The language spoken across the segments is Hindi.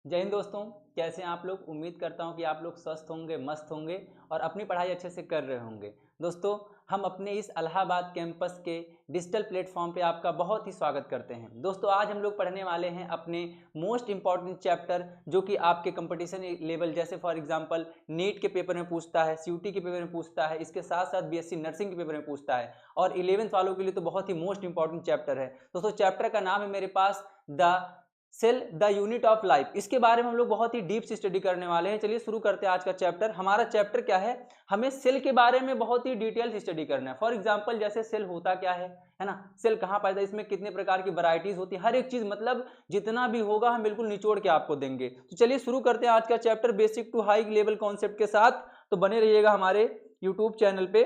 जय हिंद दोस्तों, कैसे हैं आप लोग। उम्मीद करता हूं कि आप लोग स्वस्थ होंगे, मस्त होंगे और अपनी पढ़ाई अच्छे से कर रहे होंगे। दोस्तों, हम अपने इस इलाहाबाद कैंपस के डिजिटल प्लेटफॉर्म पे आपका बहुत ही स्वागत करते हैं। दोस्तों, आज हम लोग पढ़ने वाले हैं अपने मोस्ट इंपॉर्टेंट चैप्टर, जो कि आपके कंपटीशन लेवल जैसे फॉर एग्जांपल नीट के पेपर में पूछता है, सीयूटी के पेपर में पूछता है, इसके साथ साथ बीएससी नर्सिंग के पेपर में पूछता है और 11th वालों के लिए तो बहुत ही मोस्ट इंपॉर्टेंट चैप्टर है। दोस्तों, चैप्टर का नाम है मेरे पास the cell the unit of life. इसके बारे में हम लोग बहुत ही डीप से स्टडी करने वाले हैं। चलिए शुरू करते हैं आज का चैप्टर। हमारा चैप्टर क्या है, हमें सेल के बारे में बहुत ही डिटेल से स्टडी करना है। फॉर एग्जांपल जैसे सेल होता क्या है ना, सेल कहाँ पैदा, इसमें कितने प्रकार की वैरायटीज होती है, हर एक चीज मतलब जितना भी होगा हम बिल्कुल निचोड़ के आपको देंगे। तो चलिए शुरू करते हैं आज का chapter basic to high level concept के साथ। तो बने रहिएगा हमारे यूट्यूब चैनल पे।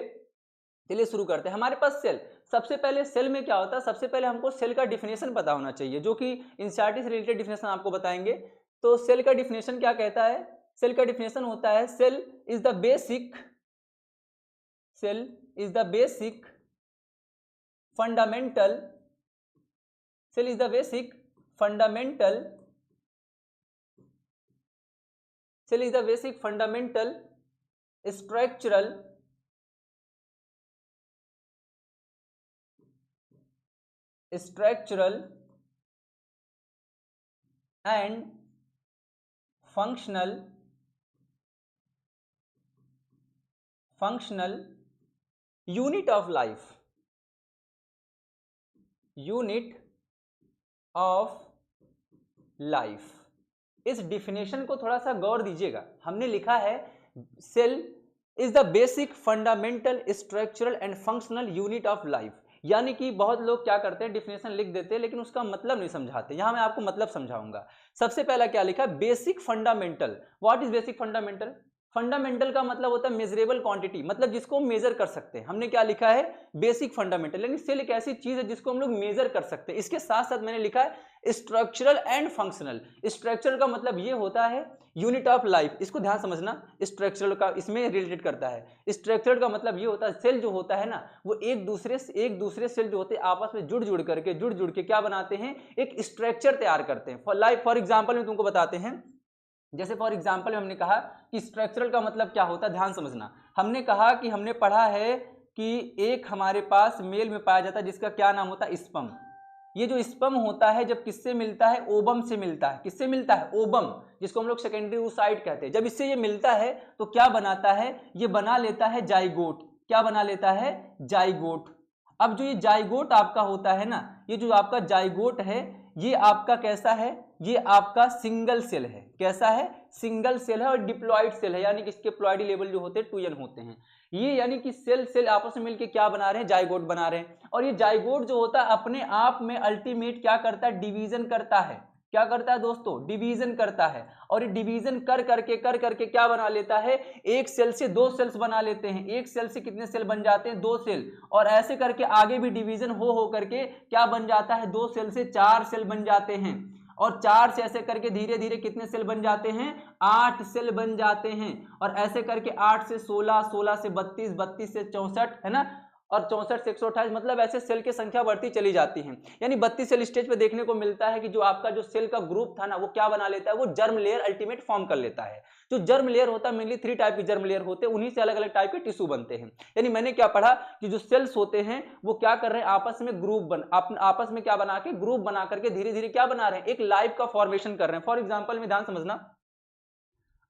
चलिए शुरू करते हैं। हमारे पास सेल, सबसे पहले सेल में क्या होता है, सबसे पहले हमको सेल का डिफिनेशन पता होना चाहिए, जो कि एनसीईआरटी से रिलेटेड डिफिनेशन आपको बताएंगे। तो सेल का डिफिनेशन क्या कहता है, सेल का डिफिनेशन होता है cell is the basic fundamental cell is the basic fundamental cell is the basic fundamental structural and functional unit of life इस डिफिनेशन को थोड़ा सा गौर दीजिएगा। हमने लिखा है cell is the basic fundamental structural and functional unit of life. यानी कि बहुत लोग क्या करते हैं, डिफिनेशन लिख देते हैं लेकिन उसका मतलब नहीं समझाते। यहां मैं आपको मतलब समझाऊंगा। सबसे पहला क्या लिखा, basic fundamental. What is basic fundamental? Fundamental का मतलब होता है मेजरेबल क्वांटिटी, मतलब जिसको हम मेजर कर सकते हैं। हमने क्या लिखा है, बेसिक फंडामेंटल, यानी सेल एक ऐसी चीज है जिसको हम लोग मेजर कर सकते हैं। इसके साथ साथ मैंने लिखा है स्ट्रक्चरल एंड फंक्शनल। स्ट्रक्चरल का मतलब ये होता है यूनिट ऑफ लाइफ, इसको ध्यान समझना। स्ट्रक्चरल का इसमें रिलेटेड करता है। स्ट्रक्चरल का मतलब ये होता है सेल जो होता है ना, वो एक दूसरे सेल जो होते हैं आपस में जुड़ जुड़ के क्या बनाते हैं, एक स्ट्रक्चर तैयार करते हैं। फॉर एग्जांपल में तुमको बताते हैं। जैसे फॉर एग्जांपल में हमने कहा कि स्ट्रक्चरल का मतलब क्या होता है, ध्यान समझना। हमने कहा कि हमने पढ़ा है कि एक हमारे पास मेल में पाया जाता है जिसका क्या नाम होता है, स्पर्म। ये जो स्पर्म होता है जब किससे मिलता है, ओवम से मिलता है। किससे मिलता है, ओवम, जिसको हम लोग सेकेंडरी oocyte कहते हैं। जब इससे ये मिलता है तो क्या बनाता है, ये बना लेता है जाइगोट। क्या बना लेता है, जाइगोट। अब जो ये जाइगोट आपका होता है ना, ये जो आपका जाइगोट है, ये आपका कैसा है, ये आपका सिंगल सेल है। कैसा है, सिंगल सेल है और डिप्लॉइड सेल है, यानी कि इसके प्लॉइडी लेवल जो होते हैं 2n होते हैं। ये यानी कि सेल आपस में मिलकर क्या बना रहे हैं, जाइगोट बना रहे हैं। और ये जाइगोट जो होता है अपने आप में अल्टीमेट क्या करता है, डिवीजन करता है। क्या करता है दोस्तों, डिवीजन करता है। और ये डिवीजन कर करके क्या बना लेता है, एक सेल से दो सेल्स बना लेते हैं। एक सेल से कितने सेल बन जाते हैं, दो सेल। और ऐसे करके आगे भी डिवीजन हो करके क्या बन जाता है, दो सेल से चार सेल बन जाते हैं। और चार से ऐसे करके धीरे धीरे कितने सेल बन जाते हैं, 8 सेल बन जाते हैं। और ऐसे करके 8 से 16, 16 से 32, 32 से 64, है ना, और 64 से 128, मतलब ऐसे सेल की संख्या बढ़ती चली जाती है। यानी 32 सेल स्टेज पे देखने को मिलता है कि जो आपका जो सेल का ग्रुप था ना, वो क्या बना लेता है, वो जर्म लेयर अल्टीमेट फॉर्म कर लेता है। जो जर्म लेयर होता है, मेनली 3 टाइप के जर्म लेयर होते हैं, उन्हीं से अलग अलग टाइप के टिश्यू बनते हैं। यानी मैंने क्या पढ़ा कि जो सेल्स होते हैं वो क्या कर रहे हैं, आपस में आपस में क्या बना के, ग्रुप बना करके धीरे धीरे क्या बना रहे हैं, एक लाइफ का फॉर्मेशन कर रहे हैं। फॉर एग्जाम्पल में ध्यान समझना,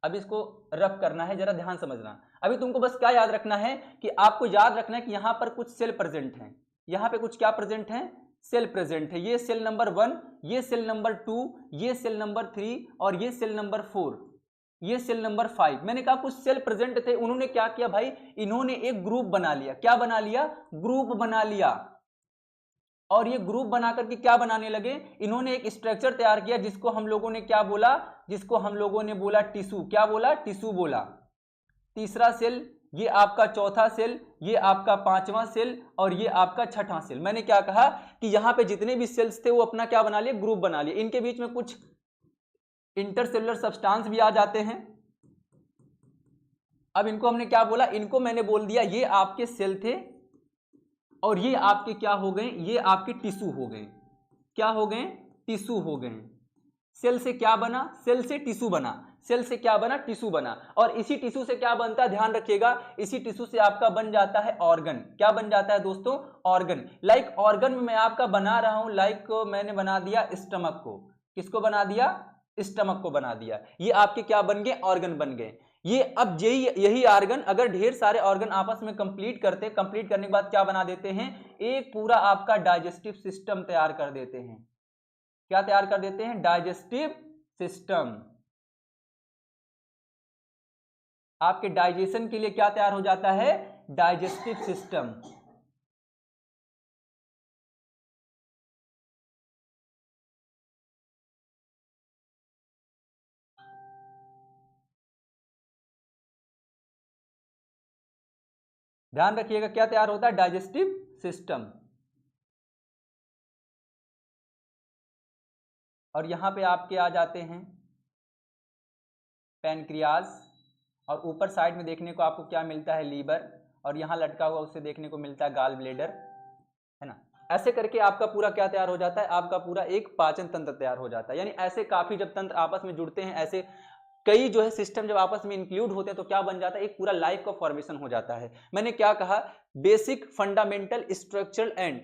अब इसको रफ करना है, जरा ध्यान समझना। अभी तुमको बस क्या याद रखना है, कि आपको याद रखना है कि यहां पर कुछ सेल प्रेजेंट हैं। यहां पे कुछ क्या प्रेजेंट है, सेल प्रेजेंट है। ये सेल नंबर 1, ये सेल नंबर 2, ये सेल नंबर 3 और ये सेल नंबर 4, ये सेल नंबर 5। मैंने कहा कुछ सेल प्रेजेंट थे, उन्होंने क्या किया भाई, इन्होंने एक ग्रुप बना लिया। क्या बना लिया, ग्रुप बना लिया। और ये ग्रुप बना करके क्या बनाने लगे, इन्होंने एक स्ट्रक्चर तैयार किया जिसको हम लोगों ने क्या बोला, जिसको हम लोगों ने बोला टिश्यू। क्या बोला, टिश्यू बोला। तीसरा सेल, ये आपका चौथा सेल, ये आपका पांचवा सेल और ये आपका छठा सेल। मैंने क्या कहा कि यहां पे जितने भी सेल्स थे वो अपना क्या बना लिए, ग्रुप बना लिए। इनके बीच में कुछ इंटरसेलुलर सब्सटेंस भी आ जाते हैं। अब इनको हमने क्या बोला, इनको मैंने बोल दिया ये आपके सेल थे और ये आपके क्या हो गए, ये आपके टिश्यू हो गए। क्या हो गए, टिश्यू हो गए। सेल से क्या बना, सेल से टिश्यू बना, सेल से क्या बना, टिश्यू बना, और इसी टिश्यू से क्या बनता है, ध्यान रखिएगा, इसी टिश्यू से आपका बन जाता है ऑर्गन। क्या बन जाता है दोस्तों, ऑर्गन। लाइक ऑर्गन में मैं आपका बना रहा हूं, लाइक मैंने बना दिया स्टमक को, किसको बना दिया, स्टमक को बना दिया, ये आपके क्या बन गए, ऑर्गन बन गए। ये अब यही ऑर्गन अगर ढेर सारे ऑर्गन आपस में कंप्लीट करने के बाद क्या बना देते हैं, एक पूरा आपका डाइजेस्टिव सिस्टम तैयार कर देते हैं। क्या तैयार कर देते हैं, डाइजेस्टिव सिस्टम। आपके डाइजेशन के लिए क्या तैयार हो जाता है, डाइजेस्टिव सिस्टम। ध्यान रखिएगा क्या तैयार होता है, डाइजेस्टिव सिस्टम। और यहां पे आपके आ जाते हैं पैनक्रियाज, और ऊपर साइड में देखने को आपको क्या मिलता है, लीवर, और यहां लटका हुआ उससे देखने को मिलता है गाल ब्लेडर, है ना। ऐसे करके आपका पूरा क्या तैयार हो जाता है, आपका पूरा एक पाचन तंत्र तैयार हो जाता है। यानी ऐसे काफी जब तंत्र आपस में जुड़ते हैं, ऐसे कई जो है सिस्टम जब आपस में इंक्लूड होते हैं तो क्या बन जाता है, एक पूरा लाइफ का फॉर्मेशन हो जाता है। मैंने क्या कहा, basic fundamental structural and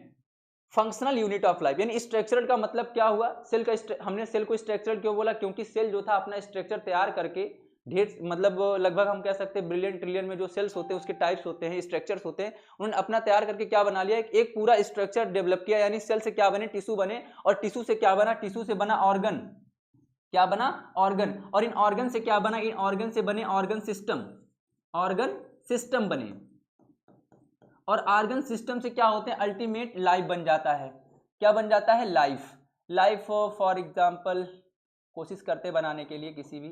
functional unit of life. यानी स्ट्रक्चरल का मतलब क्या हुआ, सेल का हमने सेल को स्ट्रक्चरल क्यों बोला, क्योंकि सेल जो था अपना स्ट्रक्चर तैयार करके ढेर मतलब लगभग हम कह सकते हैं बिलियन ट्रिलियन में जो सेल्स होते हैं उसके टाइप्स होते हैं, स्ट्रक्चर्स होते हैं, उन्होंने अपना तैयार करके क्या बना लिया, एक पूरा स्ट्रक्चर डेवलप किया। यानी सेल से क्या बने, टिश्यू बने, और टिश्यू से क्या बना, टिश्यू से बना ऑर्गन। क्या बना, ऑर्गन। और इन ऑर्गन से क्या बना, इन ऑर्गन से बने ऑर्गन सिस्टम, ऑर्गन सिस्टम बने। और ऑर्गन सिस्टम से क्या होते हैं, अल्टीमेट लाइफ बन जाता है। क्या बन जाता है, लाइफ। लाइफ फॉर एग्जांपल कोशिश करते बनाने के लिए किसी भी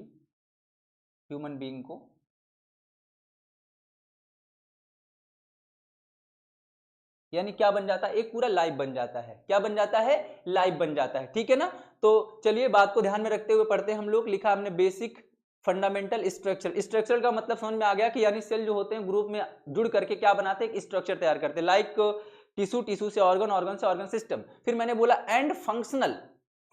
ह्यूमन बीइंग को, यानी क्या बन जाता है, एक पूरा लाइफ बन जाता है। क्या बन जाता है, लाइफ बन जाता है, ठीक है ना। तो चलिए बात को ध्यान में रखते हुए पढ़ते हैं हम लोग। लिखा हमने बेसिक फंडामेंटल स्ट्रक्चर। स्ट्रक्चर का मतलब समझ में आ गया कि यानी सेल जो होते हैं ग्रुप में जुड़ करके क्या बनाते हैं, एक स्ट्रक्चर तैयार करते हैं। लाइक टिश्यू, टिश्यू से ऑर्गन, ऑर्गन से ऑर्गन सिस्टम। फिर मैंने बोला एंड फंक्शनल।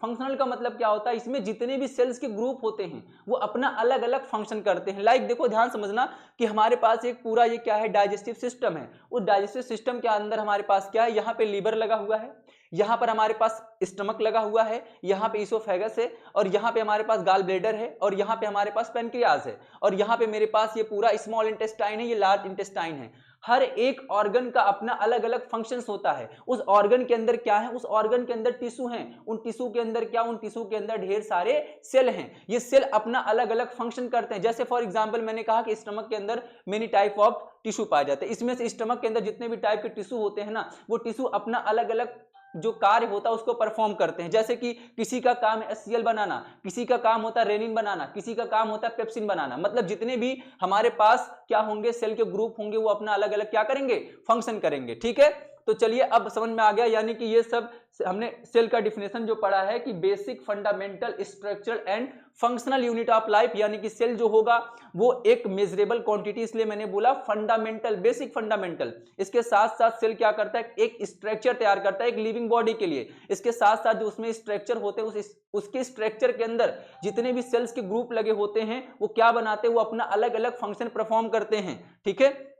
फंक्शनल का मतलब क्या होता है, इसमें जितने भी सेल्स के ग्रुप होते हैं वो अपना अलग अलग फंक्शन करते हैं। लाइक देखो ध्यान समझना कि हमारे पास एक पूरा ये क्या है, डाइजेस्टिव सिस्टम है। उस डाइजेस्टिव सिस्टम के अंदर हमारे पास क्या है, यहाँ पे लीवर लगा हुआ है, यहाँ पर हमारे पास स्टमक लगा हुआ है, यहाँ पे इसोफेगस है, और यहाँ पे हमारे पास गाल ब्लेडर है, और यहाँ पे हमारे पास पेनक्रियाज है, और यहाँ पे मेरे पास ये पूरा स्मॉल इंटेस्टाइन है, ये लार्ज इंटेस्टाइन है। हर एक ऑर्गन का अपना अलग अलग फंक्शंस होता है। उस ऑर्गन के अंदर क्या है, उस ऑर्गन के अंदर टिश्यू हैं, उन टिश्यू के अंदर क्या, उन टिश्यू के अंदर ढेर सारे सेल हैं। ये सेल अपना अलग अलग फंक्शन करते हैं। जैसे फॉर एग्जांपल मैंने कहा कि स्टमक के अंदर मेनी टाइप ऑफ टिश्यू पाए जाते हैं। इसमें से स्टमक के अंदर जितने भी टाइप के टिश्यू होते हैं ना, वो टिश्यू अपना अलग अलग जो कार्य होता है उसको परफॉर्म करते हैं। जैसे कि किसी का काम है HCl बनाना, किसी का काम होता है रेनिन बनाना, किसी का काम होता है पेप्सिन बनाना। मतलब जितने भी हमारे पास क्या होंगे, सेल के ग्रुप होंगे, वो अपना अलग अलग क्या करेंगे, फंक्शन करेंगे, ठीक है। तो चलिए अब समझ में आ गया, यानी कि ये सब हमने सेल का डिफिनेशन जो पढ़ा है कि basic fundamental structural and functional unit of life. यानी कि सेल जो होगा वो एक मेजरेबल क्वांटिटी, इसलिए मैंने बोला फंडामेंटल, बेसिक फंडामेंटल। इसके साथ साथ सेल क्या करता है, एक स्ट्रक्चर तैयार करता है एक लिविंग बॉडी के लिए। इसके साथ साथ जो उसमें स्ट्रक्चर होते हैं उसके स्ट्रक्चर के अंदर जितने भी सेल्स के ग्रुप लगे होते हैं वो क्या बनाते हैं, वो अपना अलग अलग फंक्शन परफॉर्म करते हैं, ठीक है।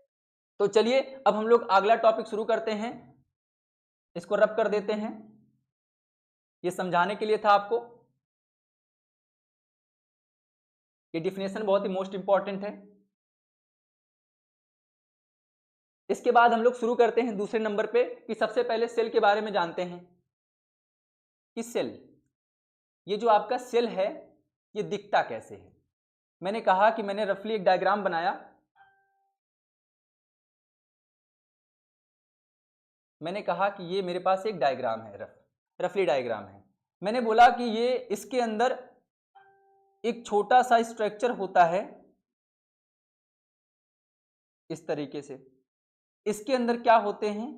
तो चलिए अब हम लोग अगला टॉपिक शुरू करते हैं, इसको रब कर देते हैं, ये समझाने के लिए था आपको। ये डिफिनेशन बहुत ही मोस्ट इंपॉर्टेंट है। इसके बाद हम लोग शुरू करते हैं दूसरे नंबर पे कि सबसे पहले सेल के बारे में जानते हैं कि सेल, ये जो आपका सेल है ये दिखता कैसे है। मैंने कहा कि मैंने रफली एक डायग्राम बनाया, मैंने कहा कि ये मेरे पास एक डायग्राम है, रफली डायग्राम है। मैंने बोला कि ये इसके अंदर एक छोटा सा स्ट्रक्चर होता है इस तरीके से। इसके अंदर क्या होते हैं,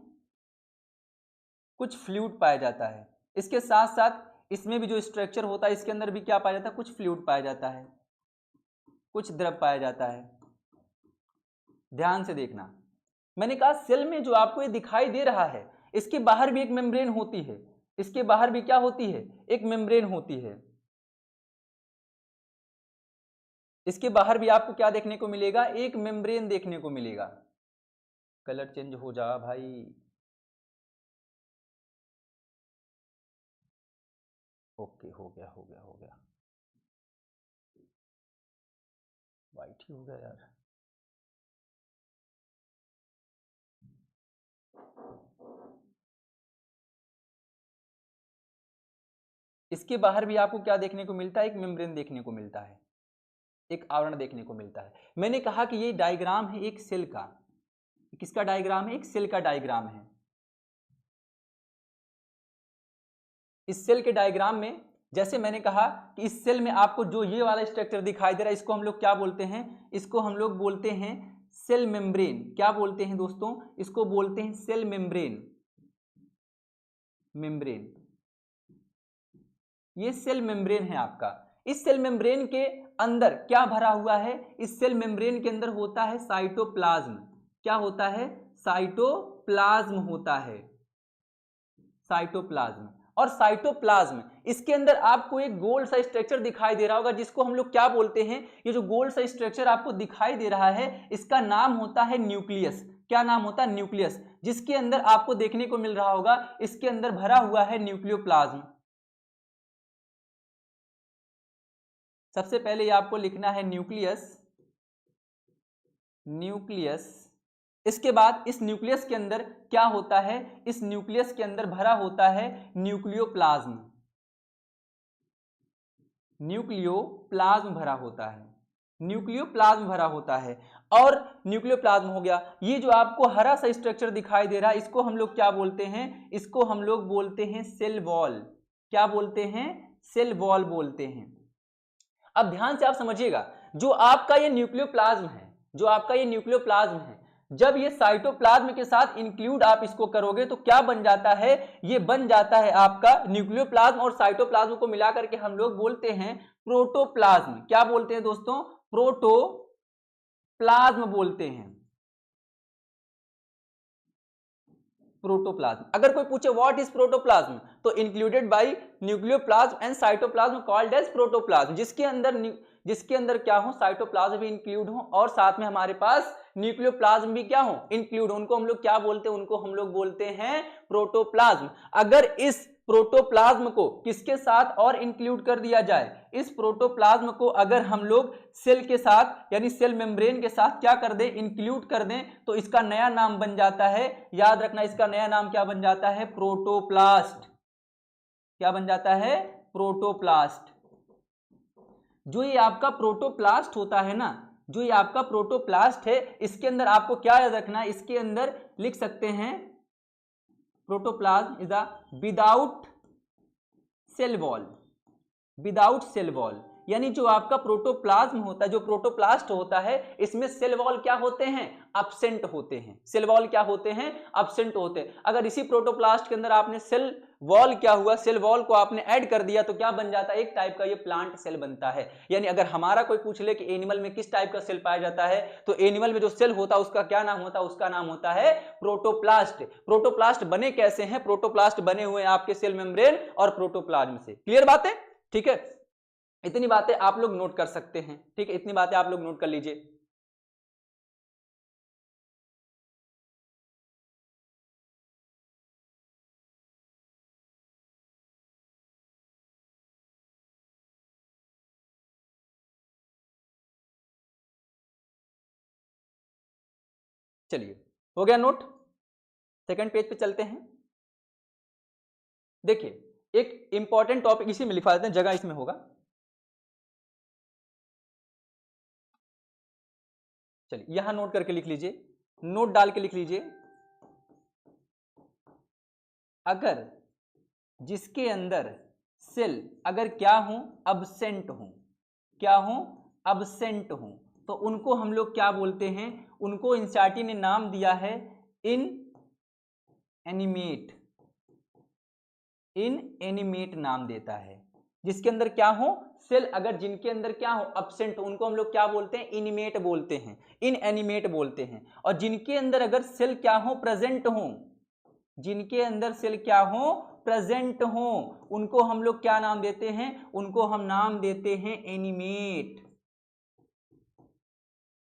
कुछ फ्लूइड पाया जाता है। इसके साथ साथ इसमें भी जो स्ट्रक्चर होता है इसके अंदर भी क्या पाया जाता है, कुछ फ्लूइड पाया जाता है, कुछ द्रव पाया जाता है। ध्यान से देखना, मैंने कहा सेल में जो आपको ये दिखाई दे रहा है इसके बाहर भी एक मेम्ब्रेन होती है, इसके बाहर भी क्या होती है, एक मेम्ब्रेन होती है। इसके बाहर भी आपको क्या देखने को मिलेगा, एक मेम्ब्रेन देखने को मिलेगा। कलर चेंज हो जा भाई, ओके हो गया हो गया हो गया, वाइट ही हो गया यार। इसके बाहर भी आपको क्या देखने को मिलता है, एक मेम्ब्रेन देखने को मिलता है, एक आवरण देखने को मिलता है। मैंने कहा कि ये डायग्राम है एक सेल का। किसका डायग्राम है, एक सेल का डायग्राम है। इस सेल के डायग्राम में जैसे मैंने कहा कि इस सेल में आपको जो ये वाला स्ट्रक्चर दिखाई दे रहा है, इसको हम लोग क्या बोलते हैं, इसको हम लोग बोलते हैं सेल मेम्ब्रेन। क्या बोलते हैं दोस्तों, इसको बोलते हैं सेल मेम्ब्रेन। मेम्ब्रेन, ये सेल मेम्ब्रेन है आपका। इस सेल मेम्ब्रेन के अंदर क्या भरा हुआ है, इस सेल मेम्ब्रेन के अंदर होता है साइटोप्लाज्म। क्या होता है, साइटोप्लाज्म होता है, साइटोप्लाज्म। और साइटोप्लाज्म, इसके अंदर आपको एक गोल सा स्ट्रक्चर दिखाई दे रहा होगा, जिसको हम लोग क्या बोलते हैं, ये जो गोल सा स्ट्रक्चर आपको दिखाई दे रहा है, इसका नाम होता है न्यूक्लियस। क्या नाम होता है, न्यूक्लियस। जिसके अंदर आपको देखने को मिल रहा होगा, इसके अंदर भरा हुआ है न्यूक्लियोप्लाज्म। सबसे पहले ये आपको लिखना है न्यूक्लियस, न्यूक्लियस। इसके बाद इस न्यूक्लियस के अंदर क्या होता है, इस न्यूक्लियस के अंदर भरा होता है न्यूक्लियोप्लाज्म। न्यूक्लियोप्लाज्म भरा होता है, न्यूक्लियोप्लाज्म भरा होता है। और न्यूक्लियोप्लाज्म हो गया। ये जो आपको हरा सा स्ट्रक्चर दिखाई दे रहा है, इसको हम लोग क्या बोलते हैं, इसको हम लोग बोलते हैं सेल वॉल। क्या बोलते हैं, सेल वॉल बोलते हैं। अब ध्यान से आप समझिएगा, जो आपका ये न्यूक्लियोप्लाज्म है, जो आपका ये न्यूक्लियोप्लाज्म है, जब ये साइटोप्लाज्म के साथ इंक्लूड आप इसको करोगे तो क्या बन जाता है, ये बन जाता है आपका न्यूक्लियोप्लाज्म और साइटोप्लाज्म को मिलाकर के हम लोग बोलते हैं प्रोटोप्लाज्म। क्या बोलते हैं दोस्तों, प्रोटोप्लाज्म बोलते हैं, प्रोटोप्लाज्म। अगर कोई पूछे व्हाट इज प्रोटोप्लाज्म, तो included by nucleoplasm and cytoplasm called as protoplasm. जिसके अंदर क्या हो, साइटोप्लाज्म भी इंक्लूड हो और साथ में हमारे पास न्यूक्लियोप्लाज्म भी क्या हो, इंक्लूड हो। उनको हम लोग क्या बोलते हैं, उनको हम लोग बोलते हैं प्रोटोप्लाज्म। अगर इस प्रोटोप्लाज्म को किसके साथ और इंक्लूड कर दिया जाए, इस प्रोटोप्लाज्म को अगर हम लोग सेल के साथ यानी सेल मेम्ब्रेन के साथ क्या कर दें, इंक्लूड कर दें, तो इसका नया नाम बन जाता है, याद रखना इसका नया नाम क्या बन जाता है, प्रोटोप्लास्ट। क्या बन जाता है, प्रोटोप्लास्ट। जो ये आपका प्रोटोप्लास्ट होता है ना, जो ये आपका प्रोटोप्लास्ट है, इसके अंदर आपको क्या याद रखना है, इसके अंदर लिख सकते हैं protoplasm is a without cell wall. Without cell wall यानी जो आपका प्रोटोप्लाज्म होता है, जो प्रोटोप्लास्ट होता है, इसमें सेल वॉल क्या होते हैं, अब्सेंट होते हैं। सेल वॉल क्या होते हैं, अब्सेंट होते हैं। अगर इसी प्रोटोप्लास्ट के अंदर आपने सेल वॉल क्या हुआ, सेल वॉल को आपने ऐड कर दिया तो क्या बन जाता है, एक टाइप का ये प्लांट सेल बनता है। यानी अगर हमारा कोई पूछ ले कि एनिमल में किस टाइप का सेल पाया जाता है, तो एनिमल में जो सेल होता है उसका क्या नाम होता है, उसका नाम होता है प्रोटोप्लास्ट। प्रोटोप्लास्ट बने कैसे हैं, प्रोटोप्लास्ट बने हुए हैं आपके सेल मेम्ब्रेन और प्रोटोप्लाज्म से। क्लियर बात है, ठीक है। इतनी बातें आप लोग नोट कर सकते हैं, ठीक है, इतनी बातें आप लोग नोट कर लीजिए। चलिए, हो गया नोट। सेकंड पेज पे चलते हैं। देखिए, एक इंपॉर्टेंट टॉपिक इसी में लिखवा देते हैं, जगह इसमें होगा। चलिए, यहां नोट करके लिख लीजिए, नोट डाल के लिख लीजिए, अगर जिसके अंदर सेल अगर क्या हो, अब्सेंट हो, क्या हो, अब्सेंट हो, तो उनको हम लोग क्या बोलते हैं, उनको इंसार्टी ने नाम दिया है इन एनिमेट। इन एनिमेट नाम देता है। जिसके अंदर क्या हो, सेल अगर जिनके अंदर क्या हो, अब्सेंट हो, उनको हम लोग क्या बोलते हैं, इनिमेट बोलते हैं, इन एनिमेट बोलते हैं। और जिनके अंदर अगर सेल क्या हो, प्रेजेंट हो, जिनके अंदर सेल क्या हो, प्रेजेंट हो, उनको हम लोग क्या नाम देते हैं, उनको हम नाम देते हैं एनिमेट।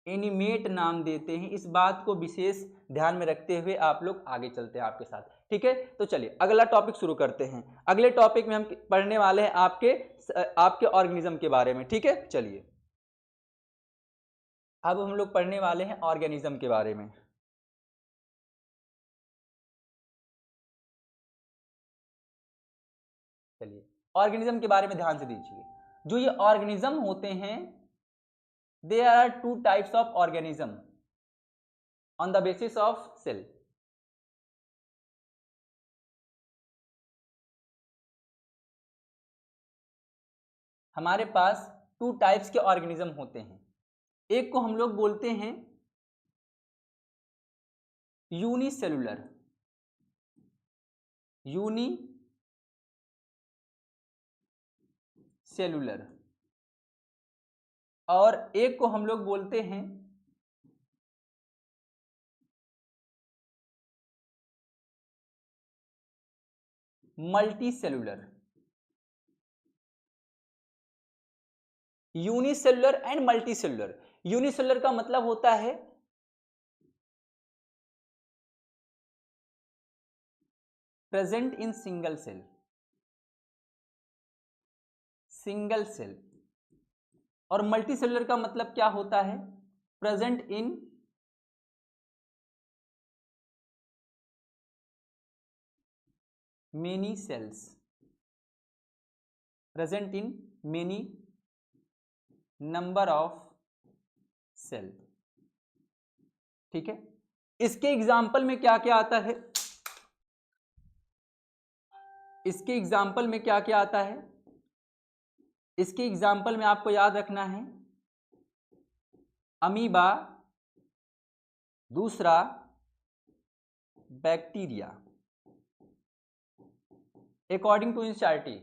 एनिमेट नाम देते हैं। इस बात को विशेष ध्यान में रखते हुए आप लोग आगे चलते हैं आपके साथ, ठीक है। तो चलिए अगला टॉपिक शुरू करते हैं। अगले टॉपिक में हम पढ़ने वाले हैं आपके ऑर्गेनिज्म के बारे में, ठीक है। चलिए अब हम लोग पढ़ने वाले हैं ऑर्गेनिज्म के बारे में। चलिए ऑर्गेनिज्म के बारे में ध्यान से दीजिए। जो ये ऑर्गेनिज्म होते हैं, there are two types of organism on the basis of cell. हमारे पास टू टाइप्स के ऑर्गेनिज्म होते हैं। एक को हम लोग बोलते हैं यूनिसेलुलर, यूनिसेलुलर, और एक को हम लोग बोलते हैं multicellular. Unicellular and multicellular. Unicellular का मतलब होता है present in single cell, single cell. और मल्टीसेलुलर का मतलब क्या होता है? Present in many cells, present in many number of cell, ठीक है। इसके एग्जाम्पल में क्या क्या आता है? इसके एग्जाम्पल में क्या क्या आता है? इसके एग्जाम्पल में आपको याद रखना है अमीबा, दूसरा bacteria. According to NCERT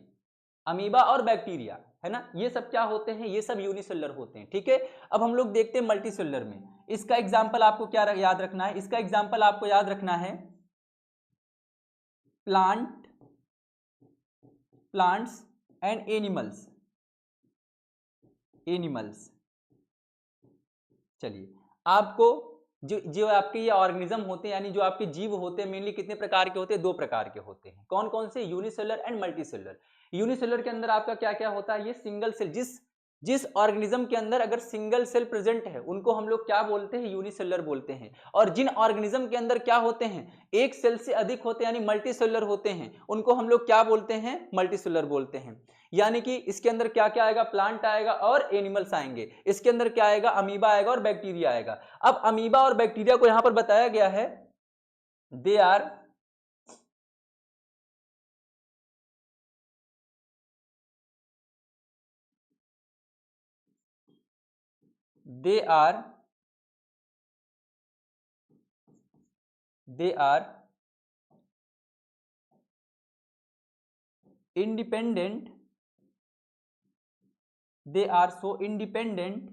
amoeba और बैक्टीरिया, है ना, ये सब क्या होते हैं? ये सब यूनिसेलुलर होते हैं, ठीक है। अब हम लोग देखते हैं मल्टीसेलुलर में। इसका एग्जाम्पल आपको क्या याद रखना है? इसका एग्जाम्पल आपको याद रखना है प्लांट्स एंड एनिमल्स, एनिमल्स। चलिए आपको जो आपके ये ऑर्गेनिज्म होते हैं, यानी जो आपके जीव होते हैं, मेनली कितने प्रकार के होते हैं? दो प्रकार के होते हैं। कौन कौन से? Unicellular and multicellular. यूनिसेलुलर के अंदर आपका क्या क्या होता है? ये सिंगल सेल, जिस ऑर्गेनिज्म के अंदर अगर सिंगल सेल प्रेजेंट है उनको हम लोग क्या बोलते हैं? यूनिसेलुलर बोलते हैं। और जिन ऑर्गेनिज्म के अंदर क्या होते हैं? एक सेल से अधिक होते हैं, यानी मल्टीसेलुलर होते हैं, उनको हम लोग क्या बोलते हैं? मल्टीसेलुलर बोलते हैं। यानी कि इसके अंदर क्या क्या आएगा? प्लांट आएगा और एनिमल्स आएंगे। इसके अंदर क्या आएगा? अमीबा आएगा और बैक्टीरिया आएगा। अब अमीबा और बैक्टीरिया को यहां पर बताया गया है they are independent, they are so independent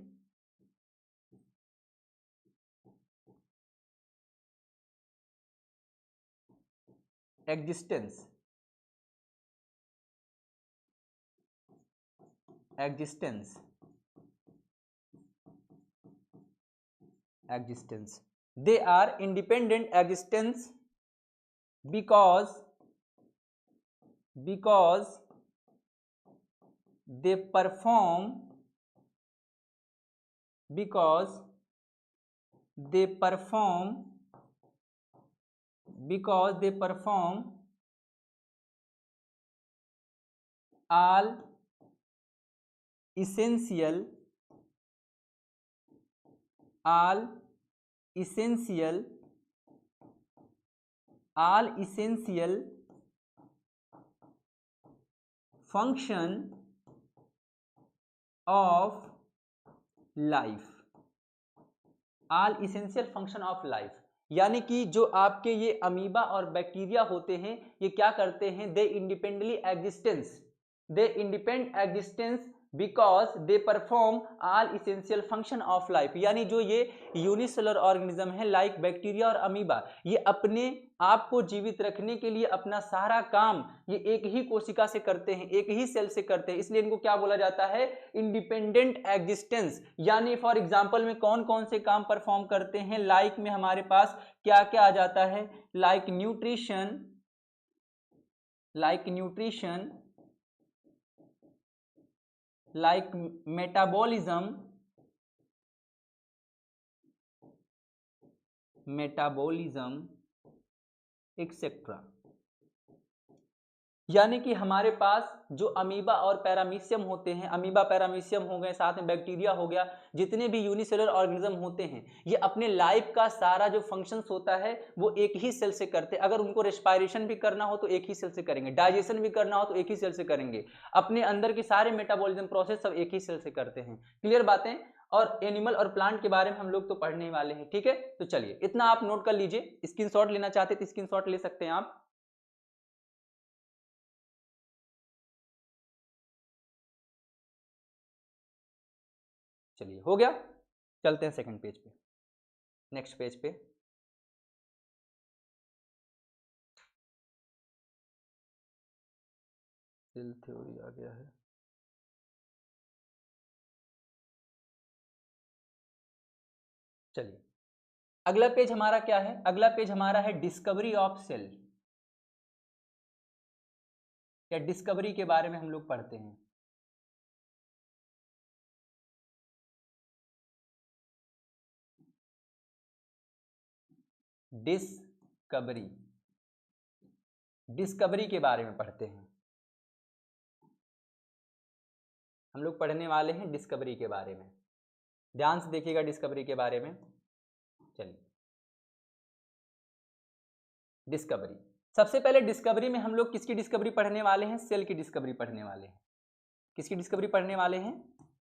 existence, they are independent existence because they perform all essential function of life, all essential function of life. यानी कि जो आपके ये अमीबा और बैक्टीरिया होते हैं, ये क्या करते हैं? They independent existence because they perform all essential function of life, यानी जो ये यूनिसेलुलर ऑर्गेनिज्म है लाइक बैक्टीरिया और अमीबा, ये अपने आप को जीवित रखने के लिए अपना सारा काम ये एक ही कोशिका से करते हैं, एक ही सेल से करते हैं, इसलिए इनको क्या बोला जाता है, इंडिपेंडेंट एग्जिस्टेंस। यानी फॉर एग्जांपल में कौन कौन से काम परफॉर्म करते हैं, लाइक में हमारे पास क्या क्या आ जाता है, like nutrition, like metabolism, etcetera. यानी कि हमारे पास जो अमीबा और पैरामीशियम होते हैं, अमीबा पैरामीशियम हो गए, साथ में बैक्टीरिया हो गया, जितने भी यूनिसेलुलर ऑर्गेनिज्म होते हैं, ये अपने लाइफ का सारा जो फंक्शंस होता है वो एक ही सेल से करते हैं। अगर उनको रेस्पायरेशन भी करना हो तो एक ही सेल से करेंगे, डाइजेशन भी करना हो तो एक ही सेल से करेंगे, अपने अंदर के सारे मेटाबॉलिज्म प्रोसेस सब एक ही सेल से करते हैं। क्लियर बातें? और एनिमल और प्लांट के बारे में हम लोग तो पढ़ने वाले हैं, ठीक है। तो चलिए इतना आप नोट कर लीजिए, स्क्रीनशॉट लेना चाहते तो स्क्रीनशॉट ले सकते हैं आप। चलिए हो गया, चलते हैं सेकंड पेज पे, नेक्स्ट पेज पे। सेल थ्योरी आ गया है। चलिए अगला पेज हमारा क्या है, अगला पेज हमारा है डिस्कवरी ऑफ सेल, या डिस्कवरी के बारे में हम लोग पढ़ते हैं। डिस्कवरी, डिस्कवरी के बारे में पढ़ते हैं हम लोग, पढ़ने वाले हैं डिस्कवरी के बारे में। ध्यान से देखिएगा डिस्कवरी के बारे में। चलिए डिस्कवरी, सबसे पहले डिस्कवरी में हम लोग किसकी डिस्कवरी पढ़ने वाले हैं, सेल की डिस्कवरी पढ़ने वाले हैं। किसकी डिस्कवरी पढ़ने वाले हैं,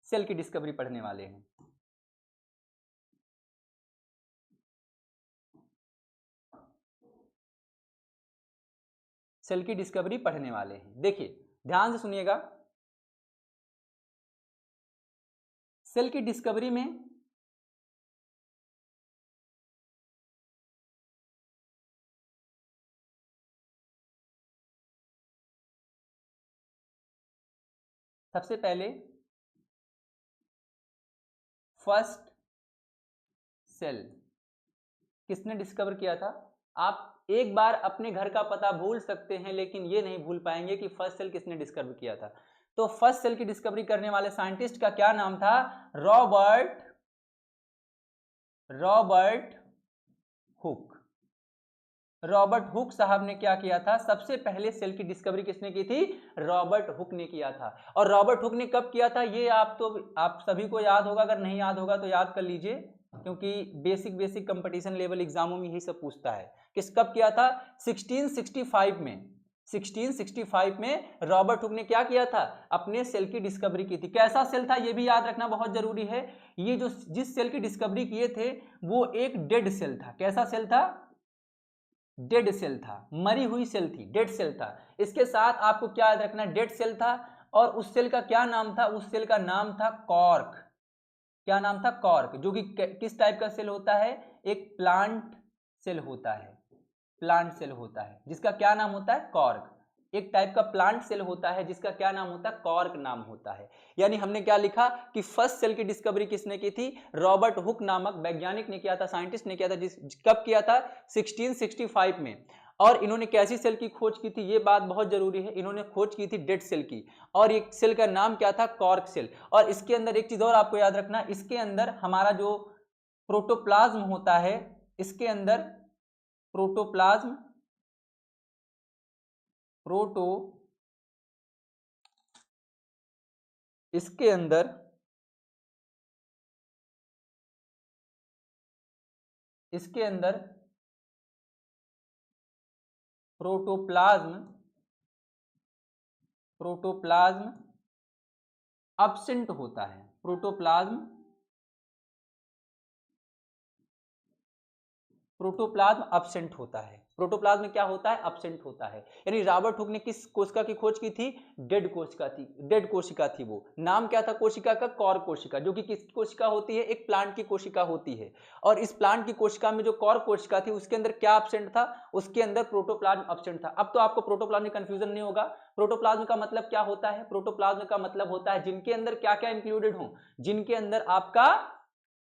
सेल की डिस्कवरी पढ़ने वाले हैं। सेल की डिस्कवरी पढ़ने वाले हैं। देखिए ध्यान से सुनिएगा, सेल की डिस्कवरी में सबसे पहले फर्स्ट सेल किसने डिस्कवर किया था। आप एक बार अपने घर का पता भूल सकते हैं लेकिन ये नहीं भूल पाएंगे कि फर्स्ट सेल किसने डिस्कवर किया था। तो फर्स्ट सेल की डिस्कवरी करने वाले साइंटिस्ट का क्या नाम था, रॉबर्ट हुक। रॉबर्ट हुक साहब ने क्या किया था, सबसे पहले सेल की डिस्कवरी किसने की थी, रॉबर्ट हुक ने किया था। और रॉबर्ट हुक ने कब किया था, ये आप सभी को याद होगा, अगर नहीं याद होगा तो याद कर लीजिए, क्योंकि बेसिक कंपटीशन लेवल एग्जामों में यही सब पूछता है। कब किया था, 1665 में। 1665 में रॉबर्ट हुक ने क्या किया था, अपने सेल की डिस्कवरी की थी। कैसा सेल था ये भी याद रखना बहुत जरूरी है। ये जो जिस सेल की डिस्कवरी किए थे वो एक डेड सेल था। कैसा सेल था, डेड सेल था, मरी हुई सेल थी, डेड सेल था। इसके साथ आपको क्या याद रखना, डेड सेल था, और उस सेल का क्या नाम था, उस सेल का नाम था कॉर्क। क्या नाम था, कॉर्क, जो कि किस टाइप का सेल होता है, एक प्लांट सेल होता है। प्लांट सेल होता है जिसका क्या नाम होता है, कॉर्क। एक टाइप का प्लांट सेल होता है जिसका क्या नाम होता है, कॉर्क नाम होता है। यानी हमने क्या लिखा कि फर्स्ट सेल की डिस्कवरी किसने की थी, रॉबर्ट हुक नामक वैज्ञानिक ने किया था, साइंटिस्ट ने किया था। कब किया था, 1665 में। और इन्होंने कैसी सेल की खोज की थी, ये बात बहुत जरूरी है, इन्होंने खोज की थी डेड सेल की, और एक सेल का नाम क्या था, कॉर्क सेल। और इसके अंदर एक चीज और आपको याद रखना, इसके अंदर हमारा जो प्रोटोप्लाज्म होता है, इसके अंदर प्रोटोप्लाज्म, इसके अंदर प्रोटोप्लाज्म अब्सेंट होता है। प्रोटोप्लाज्म अब्सेंट होता है। प्रोटोप्लाज्म में क्या होता है, अब्सेंट होता है। यानी रॉबर्ट हुक ने किस कोशिका की खोज की थी, डेड कोशिका थी वो। नाम क्या था कोशिका का, कॉर कोशिका, जो कि किस कोशिका होती है, एक प्लांट की कोशिका होती है। और इस प्लांट की कोशिका में जो कॉर कोशिका थी उसके अंदर क्या अब्सेंट था, उसके अंदर प्रोटोप्लाज्म अब्सेंट था। अब तो आपको प्रोटोप्लाज्म में कंफ्यूजन नहीं होगा। प्रोटोप्लाज्म का मतलब क्या होता है, प्रोटोप्लाज्म का मतलब होता है जिनके अंदर क्या क्या इंक्लूडेड हो, जिनके अंदर आपका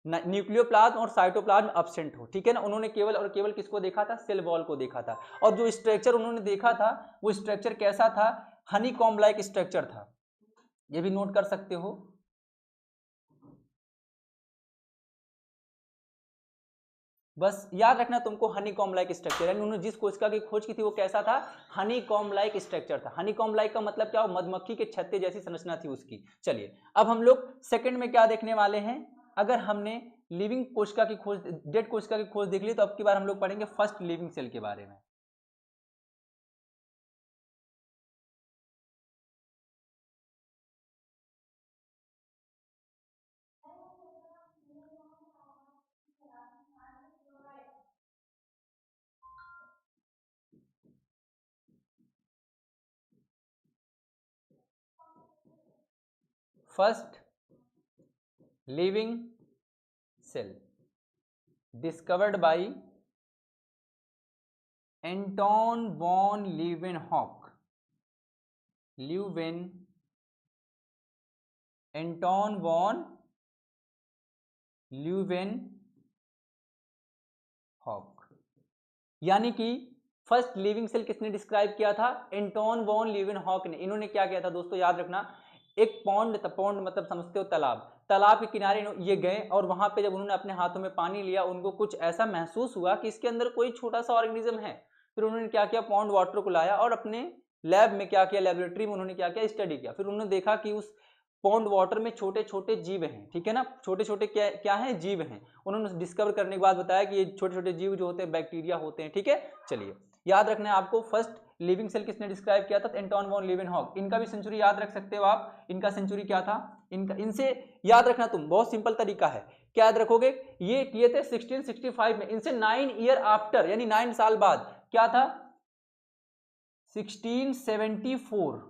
न्यूक्लियोप्लाज्म और साइटोप्लाज्म अब्सेंट हो, ठीक है ना। उन्होंने केवल और केवल किसको देखा था, सेल वॉल को देखा था। और जो स्ट्रक्चर उन्होंने देखा था वो स्ट्रक्चर कैसा था, हनीकॉम्ब लाइक स्ट्रक्चर था, ये भी नोट कर सकते हो। बस याद रखना तुमको हनीकॉम्ब लाइक स्ट्रक्चर, यानी उन्होंने जिस कोशिका की खोज की थी वो कैसा था, हनीकॉम्ब लाइक स्ट्रक्चर था। हनीकॉम्ब लाइक का मतलब क्या हो, मधुमक्खी के छत्ते जैसी संरचना थी उसकी। चलिए अब हम लोग सेकंड में क्या देखने वाले हैं, अगर हमने लिविंग कोशिका की खोज, डेड कोशिका की खोज देख ली, तो अब की बार हम लोग पढ़ेंगे फर्स्ट लिविंग सेल के बारे में। First living cell discovered by Anton von Leeuwenhoek. Anton von Leeuwenhoek, यानी कि फर्स्ट लिविंग सेल किसने डिस्क्राइब किया था, एंटोन वॉन लीवेनहॉक ने। इन्होंने क्या किया था दोस्तों, याद रखना, एक पॉन्ड था, पॉन्ड मतलब समझते हो तालाब, तालाब के किनारे ये गए और वहां पे जब उन्होंने अपने हाथों में पानी लिया, उनको कुछ ऐसा महसूस हुआ कि इसके अंदर कोई छोटा सा ऑर्गेनिज्म है। फिर उन्होंने क्या किया, पॉन्ड वाटर को लाया और अपने लैब में क्या किया, लेबोरेटरी में उन्होंने क्या किया, स्टडी किया। फिर उन्होंने देखा कि उस पॉन्ड वाटर में छोटे छोटे जीव हैं, ठीक है ना, छोटे छोटे क्या क्या हैं, जीव हैं। उन्होंने डिस्कवर करने के बाद बताया कि ये छोटे छोटे जीव जो होते हैं बैक्टीरिया होते हैं, ठीक है। चलिए याद रखना है आपको, फर्स्ट लिविंग सेल किसने डिस्क्राइब किया था, एंटोन वॉन लीवेनहॉक। इनका भी सेंचुरी याद रख सकते हो आप, इनका सेंचुरी क्या था, इनका, इनसे याद रखना तुम, बहुत सिंपल तरीका है, क्या याद रखोगे, ये किए थे 1665 में, इनसे 9 ईयर आफ्टर यानी 9 साल बाद क्या था, 1674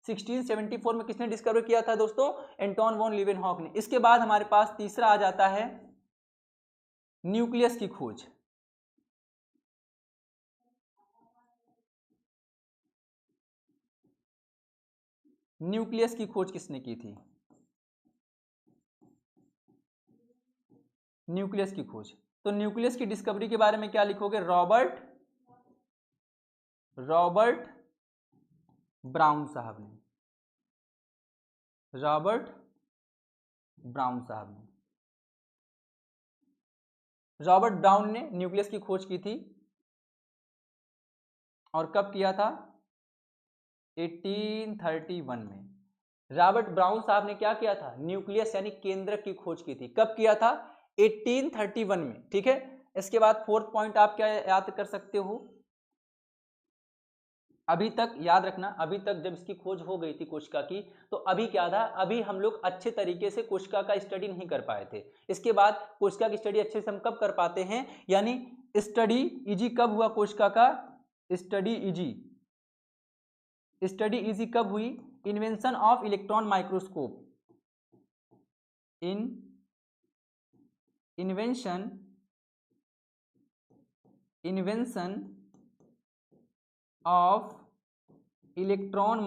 1674 में किसने डिस्कवर किया था दोस्तों, एंटोन वॉन लीवेनहॉक ने। इसके बाद हमारे पास तीसरा आ जाता है न्यूक्लियस की खोज। न्यूक्लियस की खोज किसने की थी, न्यूक्लियस की खोज। तो न्यूक्लियस की डिस्कवरी के बारे में क्या लिखोगे, रॉबर्ट ब्राउन साहब ने, रॉबर्ट ब्राउन साहब ने, रॉबर्ट ब्राउन ने न्यूक्लियस की खोज की थी। और कब किया था, 1831 में। रॉबर्ट ब्राउन साहब ने क्या किया था, न्यूक्लियस यानी केंद्रक की खोज की थी। कब किया था, 1831 में, ठीक है। इसके बाद फोर्थ पॉइंट आप क्या याद कर सकते हो, अभी तक याद रखना, अभी तक जब इसकी खोज हो गई थी कोशिका की, तो अभी क्या था, अभी हम लोग अच्छे तरीके से कोशिका का स्टडी नहीं कर पाए थे। इसके बाद कोशिका की स्टडी अच्छे से हम कब कर पाते हैं, यानी स्टडी इजी कब हुआ कोशिका का, स्टडी इजी कब हुई, invention of electron microscope, invention of electron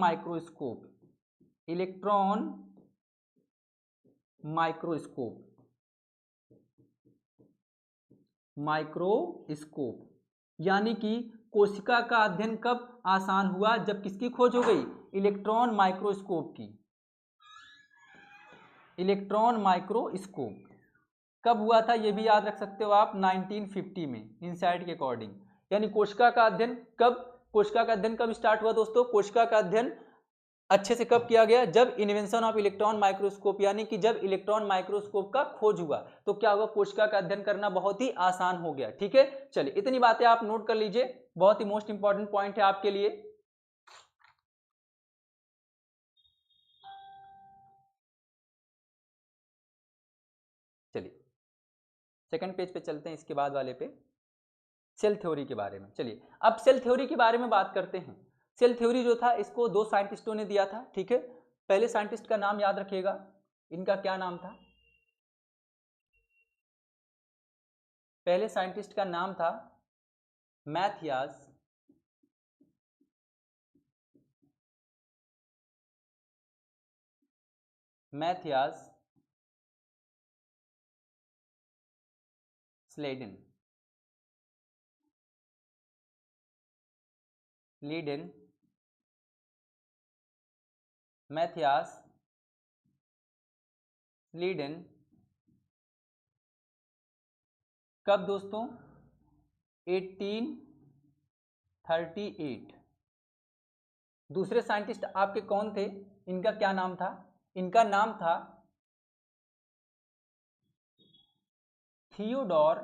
microscope, यानी कि कोशिका का अध्ययन कब आसान हुआ, जब किसकी खोज हो गई, इलेक्ट्रॉन माइक्रोस्कोप की। इलेक्ट्रॉन माइक्रोस्कोप कब हुआ था, यह भी याद रख सकते हो आप, 1950 में, इनसाइट के अकॉर्डिंग। यानी कोशिका का अध्ययन कब स्टार्ट हुआ दोस्तों, कोशिका का अध्ययन अच्छे से कब किया गया, जब इन्वेंशन ऑफ इलेक्ट्रॉन माइक्रोस्कोप, यानी कि जब इलेक्ट्रॉन माइक्रोस्कोप का खोज हुआ, तो क्या हुआ, कोशिका का अध्ययन करना बहुत ही आसान हो गया, ठीक है। चलिए इतनी बातें आप नोट कर लीजिए, बहुत ही मोस्ट इंपॉर्टेंट पॉइंट है आपके लिए। चलिए सेकंड पेज पे चलते हैं, इसके बाद वाले पे। सेल थ्योरी के बारे में। चलिए अब सेल थ्योरी के बारे में बात करते हैं। सेल थ्योरी जो था इसको दो साइंटिस्टों ने दिया था, ठीक है। पहले साइंटिस्ट का नाम याद रखिएगा, इनका क्या नाम था? पहले साइंटिस्ट का नाम था मैथियास स्लेडन। मैथियास स्लीडन कब दोस्तों? 1838। दूसरे साइंटिस्ट आपके कौन थे? इनका क्या नाम था? इनका नाम था थियोडोर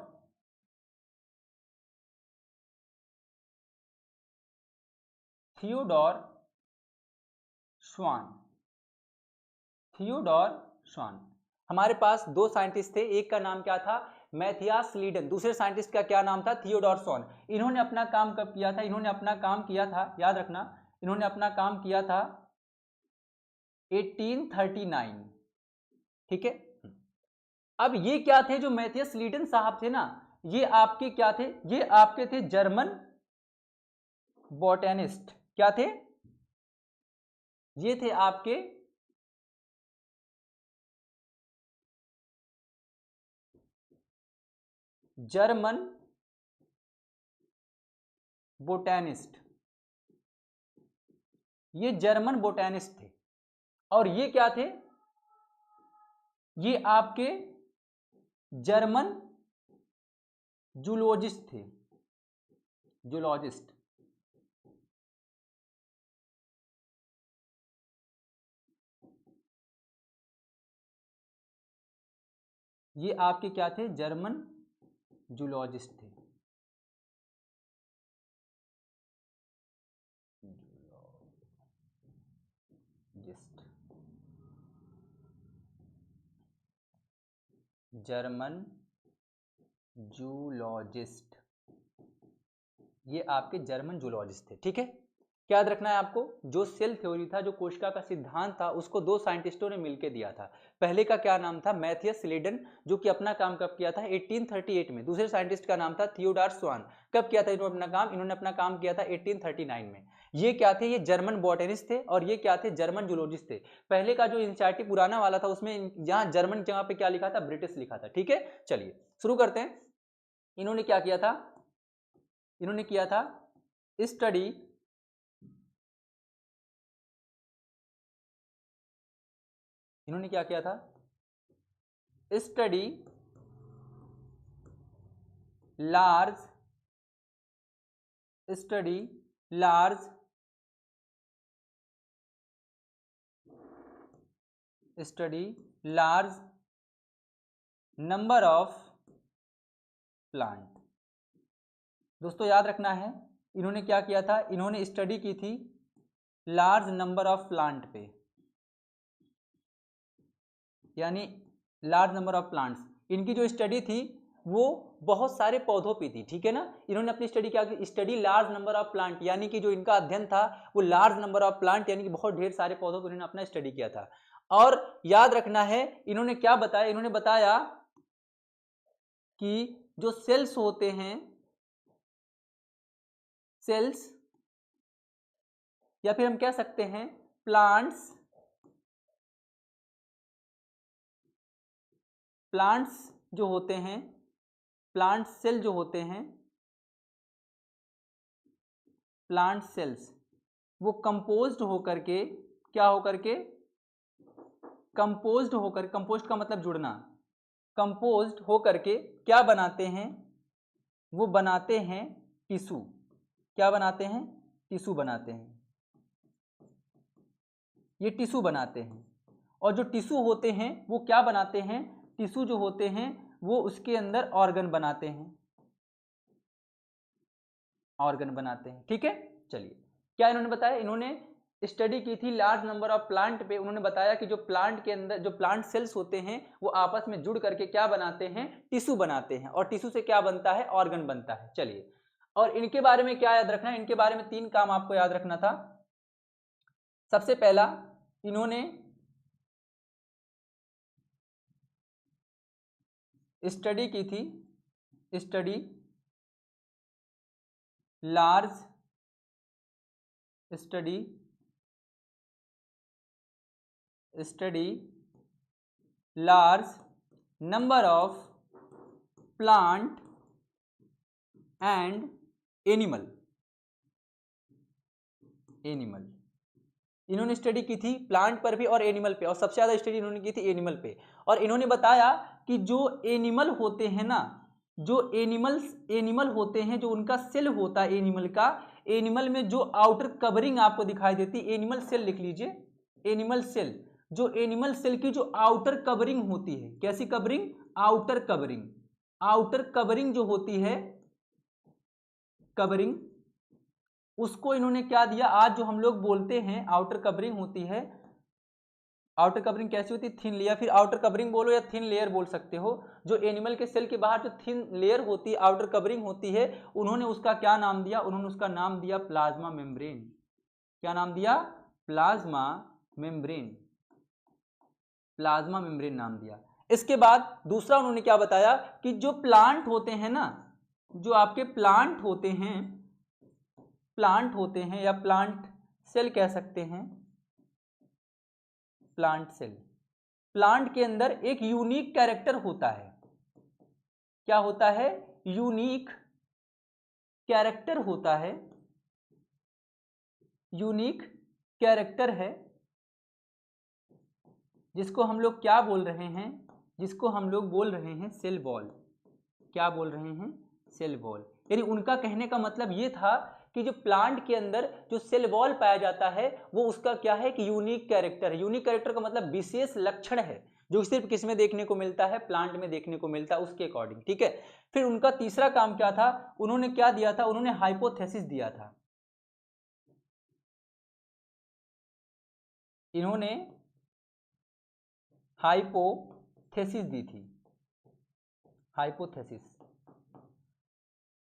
श्वान। हमारे पास दो साइंटिस्ट थे, एक का नाम क्या था? मैथियास स्लीडन, दूसरे साइंटिस्ट का क्या नाम था? थियोडोर श्वान। इन्होंने अपना काम कब किया था? इन्होंने अपना काम किया था, याद रखना, इन्होंने अपना काम किया था 1839, ठीक है। अब ये क्या थे? जो मैथियस स्लीडन साहब थे ना, ये आपके क्या थे? ये आपके थे जर्मन बॉटैनिस्ट। क्या थे? ये थे आपके जर्मन बोटैनिस्ट। ये जर्मन बोटैनिस्ट थे। और ये क्या थे? ये आपके जर्मन जूलॉजिस्ट थे, जूलॉजिस्ट। ये आपके क्या थे? जर्मन जूलॉजिस्ट थे। जर्मन जूलॉजिस्ट, ये आपके जर्मन जूलॉजिस्ट थे, ठीक है। क्या याद रखना है आपको? जो सेल थ्योरी था, जो कोशिका का सिद्धांत था, उसको दो साइंटिस्टों ने मिलकर दिया था। पहले का क्या नाम था? मैथियस स्लीडन, जो कि अपना काम कब किया था? 1838 में। दूसरे साइंटिस्ट का नाम था थियोडोर श्वान। कब किया था इन्होंने अपना काम? इन्होंने अपना काम किया था 1839 में। ये क्या थे? ये जर्मन बॉटनिस्ट थे और ये क्या थे? जर्मन जूलॉजिस्ट थे। पहले का जो एनसीईआरटी पुराना वाला था उसमें यहाँ जर्मन जगह पे क्या लिखा था? ब्रिटिश लिखा था, ठीक है। चलिए शुरू करते हैं। इन्होंने क्या किया था? इन्होंने किया था स्टडी इन्होंने क्या किया था? Study large number of plant. दोस्तों याद रखना है, इन्होंने क्या किया था? इन्होंने स्टडी की थी लार्ज नंबर ऑफ प्लांट पे, यानी लार्ज नंबर ऑफ प्लांट्स। इनकी जो स्टडी थी वो बहुत सारे पौधों पे थी, ठीक है ना। इन्होंने अपनी स्टडी क्या की? Study large number of plant, यानी कि जो इनका अध्ययन था वो लार्ज नंबर ऑफ प्लांट, यानी कि बहुत ढेर सारे पौधों पर इन्होंने अपना स्टडी किया था। और याद रखना है इन्होंने क्या बताया? इन्होंने बताया कि जो सेल्स होते हैं, सेल्स या फिर हम कह सकते हैं प्लांट्स जो होते हैं, प्लांट सेल जो होते हैं, प्लांट सेल्स, वो कंपोज्ड होकर के क्या होकर के? कंपोज्ड होकर, कंपोज्ड का मतलब जुड़ना, कंपोज्ड होकर के क्या बनाते हैं? वो बनाते हैं टिश्यू। क्या बनाते हैं? टिश्यू बनाते हैं। ये टिश्यू बनाते हैं। और जो टिश्यू होते हैं वो क्या बनाते हैं? टिश्यू जो होते हैं वो उसके अंदर ऑर्गन बनाते हैं, ऑर्गन बनाते हैं, ठीक है। चलिए क्या इन्होंने बताया? इन्होंने स्टडी की थी लार्ज नंबर ऑफ प्लांट पे। उन्होंने बताया कि जो प्लांट के अंदर जो प्लांट सेल्स होते हैं वो आपस में जुड़ करके क्या बनाते हैं? टिश्यू बनाते हैं। और टिश्यू से क्या बनता है? ऑर्गन बनता है। चलिए और इनके बारे में क्या याद रखना है, इनके बारे में 3 काम आपको याद रखना था। सबसे पहला, इन्होंने स्टडी की थी, study large number of plant and animal. इन्होंने स्टडी की थी प्लांट पर भी और एनिमल पे, और सबसे ज्यादा स्टडी इन्होंने की थी एनिमल पे। और इन्होंने बताया कि जो एनिमल होते हैं ना, जो एनिमल होते हैं, जो उनका सेल होता है एनिमल का, एनिमल में जो आउटर कवरिंग आपको दिखाई देती, एनिमल सेल लिख लीजिए, एनिमल सेल, जो एनिमल सेल की जो आउटर कवरिंग होती है, कैसी कवरिंग, आउटर कवरिंग जो होती है, कवरिंग, उसको इन्होंने क्या दिया, आज जो हम लोग बोलते हैं आउटर कवरिंग होती है, आउटर कवरिंग कैसी होती है, थिन लेयर, फिर आउटर कवरिंग बोलो या थिन लेयर बोल सकते हो। जो एनिमल के सेल के बाहर जो थिन लेयर होती है, आउटर कवरिंग होती है, उन्होंने उसका क्या नाम दिया, उन्होंने उसका नाम दिया प्लाज्मा मेम्ब्रेन। क्या नाम दिया, प्लाज्मा मेम्ब्रेन नाम दिया। इसके बाद दूसरा उन्होंने क्या बताया कि जो प्लांट होते हैं ना, जो आपके प्लांट होते हैं या प्लांट सेल कह सकते हैं, प्लांट सेल, प्लांट के अंदर एक यूनिक कैरेक्टर होता है। क्या होता है, यूनिक कैरेक्टर होता है, यूनिक कैरेक्टर है, जिसको हम लोग क्या बोल रहे हैं, जिसको हम लोग बोल रहे हैं सेल वॉल। क्या बोल रहे हैं, सेल वॉल। यानी उनका कहने का मतलब ये था कि जो प्लांट के अंदर जो सेल वॉल पाया जाता है, वो उसका क्या है कि यूनिक कैरेक्टर है। यूनिक कैरेक्टर का मतलब विशेष लक्षण है, जो सिर्फ किस में देखने को मिलता है, प्लांट में देखने को मिलता है, उसके अकॉर्डिंग। ठीक है, फिर उनका तीसरा काम क्या था, उन्होंने क्या दिया था, उन्होंने हाइपोथेसिस दिया था। इन्होंने हाइपोथेसिस दी थी, हाइपोथेसिस,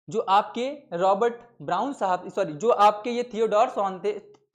जो आपके रॉबर्ट ब्राउन साहब, सॉरी, जो आपके ये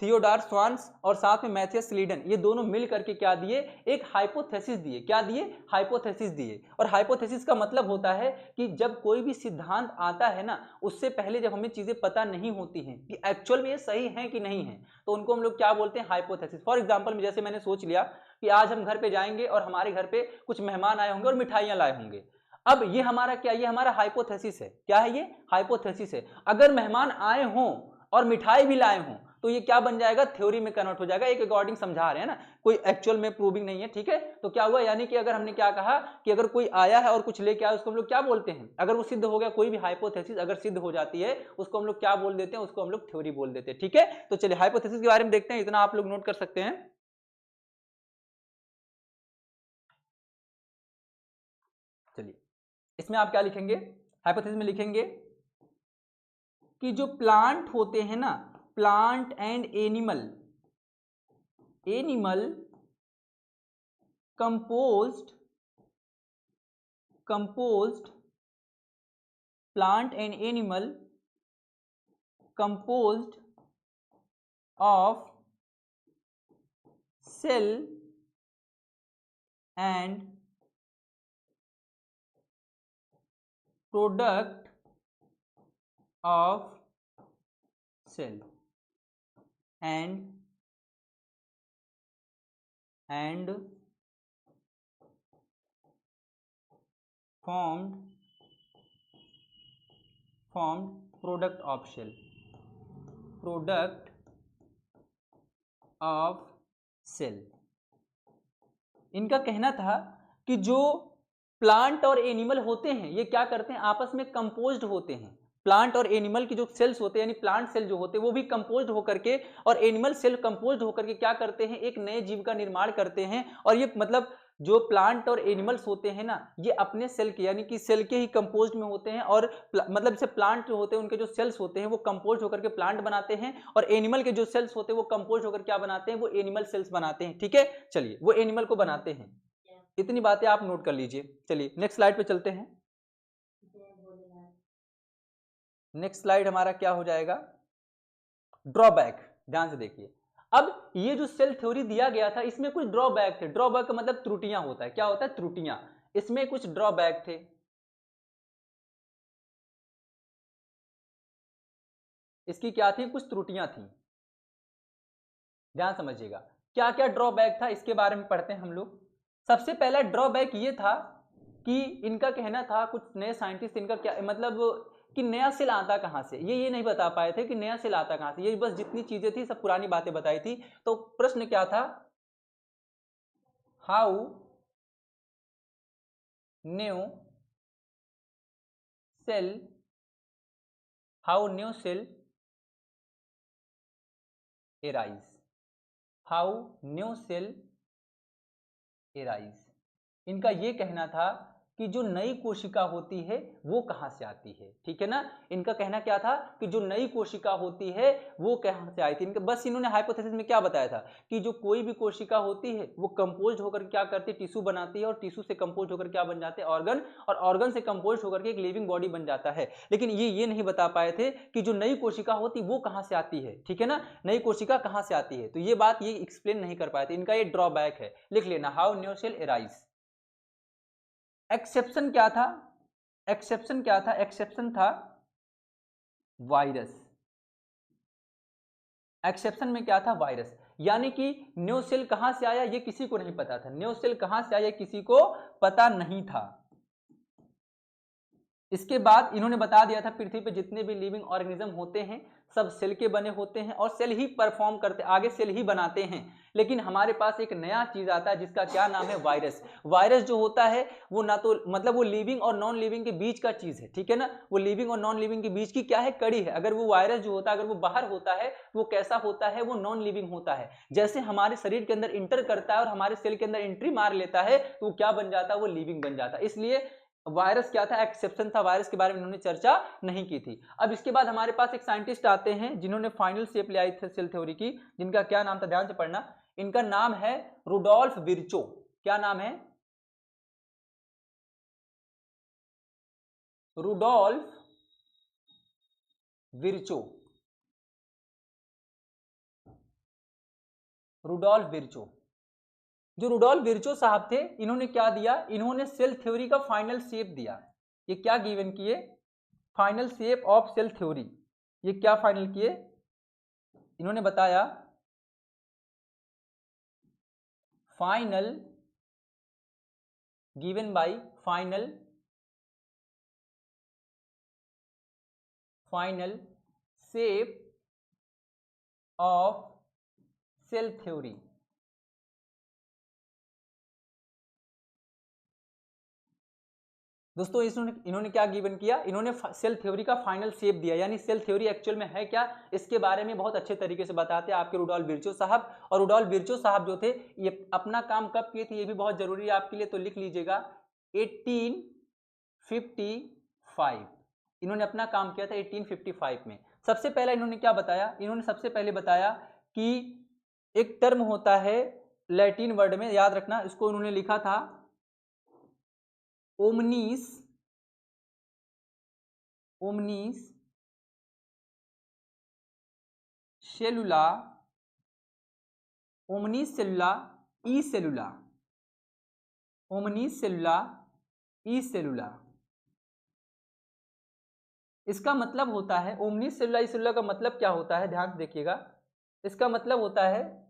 थियोडोर स्वान्स और साथ में मैथियस स्लीडन, ये दोनों मिल करके क्या दिए, एक हाइपोथेसिस दिए। क्या दिए, हाइपोथेसिस दिए। और हाइपोथेसिस का मतलब होता है कि जब कोई भी सिद्धांत आता है ना, उससे पहले जब हमें चीजें पता नहीं होती हैं कि एक्चुअल में ये सही है कि नहीं है, तो उनको हम लोग क्या बोलते हैं, हाइपोथेसिस। फॉर एग्जाम्पल, जैसे मैंने सोच लिया कि आज हम घर पे जाएंगे और हमारे घर पे कुछ मेहमान आए होंगे और मिठाइयां लाए होंगे। अब ये हमारा क्या, ये हमारा हाइपोथेसिस है। क्या है ये, हाइपोथेसिस है। अगर मेहमान आए हों और मिठाई भी लाए हों, तो ये क्या बन जाएगा, थ्योरी में कन्वर्ट हो जाएगा। एक अकॉर्डिंग समझा रहे हैं ना, कोई एक्चुअल में प्रूविंग नहीं है। ठीक है, तो क्या हुआ, यानी कि अगर हमने क्या कहा कि अगर कोई आया है और कुछ लेके आया, उसको हम लोग क्या बोलते हैं, अगर वो सिद्ध हो गया, कोई भी हाइपोथेसिस अगर सिद्ध हो जाती है, उसको हम लोग क्या बोल देते हैं, उसको हम लोग थ्योरी बोल देते हैं। ठीक है, तो चलिए हाइपोथेसिस के बारे में देखते हैं, इतना आप लोग नोट कर सकते हैं। चलिए, इसमें आप क्या लिखेंगे, हाइपोथेसिस में लिखेंगे कि जो प्लांट होते हैं ना, plant and animal composed plant and animal composed of cell and product of cell and formed product of cell, इनका कहना था कि जो प्लांट और एनिमल होते हैं, ये क्या करते हैं, आपस में कंपोज्ड होते हैं। प्लांट और एनिमल की जो सेल्स होते हैं, यानी प्लांट सेल जो होते हैं, वो भी कंपोज्ड होकर के, और एनिमल सेल कंपोज्ड होकर के क्या करते हैं, एक नए जीव का निर्माण करते हैं। और ये मतलब जो प्लांट और एनिमल्स होते हैं ना, ये अपने सेल के, यानी कि सेल के ही कंपोज्ड में होते हैं। और मतलब जैसे प्लांट जो होते हैं, उनके जो सेल्स होते हैं वो कंपोज्ड होकर के प्लांट बनाते हैं, और एनिमल के जो सेल्स होते हैं वो कंपोज्ड होकर क्या बनाते हैं, वो एनिमल सेल्स बनाते हैं। ठीक है, चलिए, वो एनिमल को बनाते हैं। इतनी बातें आप नोट कर लीजिए। चलिए नेक्स्ट स्लाइड पे चलते हैं। नेक्स्ट स्लाइड हमारा क्या हो जाएगा, ड्रॉबैक। ध्यान से देखिए, अब ये जो सेल थ्योरी दिया गया था इसमें कुछ ड्रॉबैक थे। ड्रॉबैक का मतलब त्रुटियां होता है, क्या होता है, त्रुटियां। इसमें कुछ ड्रॉबैक थे, इसकी क्या थी, कुछ त्रुटियां थी। ध्यान समझिएगा, क्या क्या ड्रॉबैक था इसके बारे में पढ़ते हैं हम लोग। सबसे पहला ड्रॉबैक ये था कि इनका कहना था, कुछ नए साइंटिस्ट, इनका क्या मतलब कि नया सेल आता कहां से, ये नहीं बता पाए थे कि नया सेल आता कहां से। ये बस जितनी चीजें थी सब पुरानी बातें बताई थी। तो प्रश्न क्या था, how new cell, how new cell arise, how new cell arise. इनका ये कहना था कि जो नई कोशिका होती है वो कहां से आती है, ठीक है ना। इनका कहना क्या था कि जो नई कोशिका होती है वो कहां से आई थी। इनका बस इन्होंने हाइपोथेसिस में क्या बताया था कि जो कोई भी कोशिका होती है वो कंपोज होकर क्या करती है, टिश्यू बनाती है, और टिश्यू से कंपोज होकर क्या बन जाते हैं, ऑर्गन, और ऑर्गन से कंपोज होकर के एक लिविंग बॉडी बन जाता है। लेकिन ये नहीं बता पाए थे कि जो नई कोशिका होती वो कहां से आती है, ठीक है ना, नई कोशिका कहां से आती है। तो ये बात ये एक्सप्लेन नहीं कर पाए थे, इनका ये ड्रॉबैक है, लिख लेना, how new cell arise. Exception क्या था, एक्सेप्शन क्या था, एक्सेप्शन था वायरस। एक्सेप्शन में क्या था, वायरस। यानी कि न्यू सेल कहां से आया ये किसी को नहीं पता था, न्यू सेल कहां से आया किसी को पता नहीं था। इसके बाद इन्होंने बता दिया था पृथ्वी पे जितने भी लिविंग ऑर्गेनिज्म होते हैं सब सेल के बने होते हैं और सेल ही परफॉर्म करते, आगे सेल ही बनाते हैं। लेकिन हमारे पास एक नया चीज आता है जिसका क्या नाम है, वायरस। वायरस जो होता है वो ना तो मतलब वो लिविंग और नॉन लिविंग के बीच का चीज है, ठीक है ना, वो लिविंग और नॉन लिविंग के बीच की क्या है, कड़ी है। अगर वो वायरस जो होता है अगर वो बाहर होता है वो कैसा होता है, वो नॉन लिविंग होता है। जैसे हमारे शरीर के अंदर इंटर करता है और हमारे सेल के अंदर एंट्री मार लेता है तो वो क्या बन जाता है, वो लिविंग बन जाता है। इसलिए वायरस क्या था, एक्सेप्शन था, वायरस के बारे में इन्होंने चर्चा नहीं की थी। अब इसके बाद हमारे पास एक साइंटिस्ट आते हैं जिन्होंने फाइनल शेप ले आई थी सेल थ्योरी की, जिनका क्या नाम था, ध्यान से पढ़ना। इनका नाम है रुडोल्फ विर्चो। क्या नाम है, रुडोल्फ विर्चो, रुडोल्फ विर्चो। जो रुडोल्फ विर्चो साहब थे इन्होंने क्या दिया, इन्होंने सेल थ्योरी का फाइनल शेप दिया। ये क्या गिवन किए, final shape of cell theory. ये क्या फाइनल किए, इन्होंने बताया final given by final shape of cell theory. दोस्तों इन्होंने क्या गिवन किया, इन्होंने सेल थ्योरी का फाइनल शेप दिया। यानी सेल थ्योरी एक्चुअल में है क्या, इसके बारे में बहुत अच्छे तरीके से बताते हैं आपके रुडोल्फ विर्चो साहब। और रुडोल्फ विर्चो साहब जो थे ये अपना काम कब किए थे ये भी बहुत जरूरी है आपके लिए, तो लिख लीजिएगा 1855। इन्होंने अपना काम किया था 1855 में। सबसे पहले इन्होंने क्या बताया, इन्होंने सबसे पहले बताया कि एक टर्म होता है लैटिन वर्ड में, याद रखना, इसको उन्होंने लिखा था ओमनीस सेलुला, ओमनीस सेलुला ई सेलुला, ओमनीस सेलुला ई सेलुला। इसका मतलब होता है ओमनीस सेलुला ई सेलुला का मतलब क्या होता है, ध्यान से देखिएगा। इसका मतलब होता है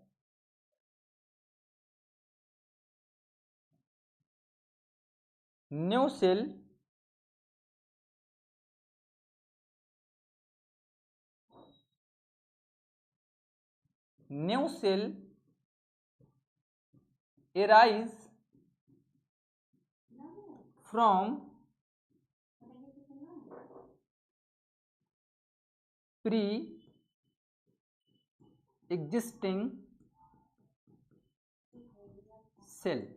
new cell arise from pre-existing cell.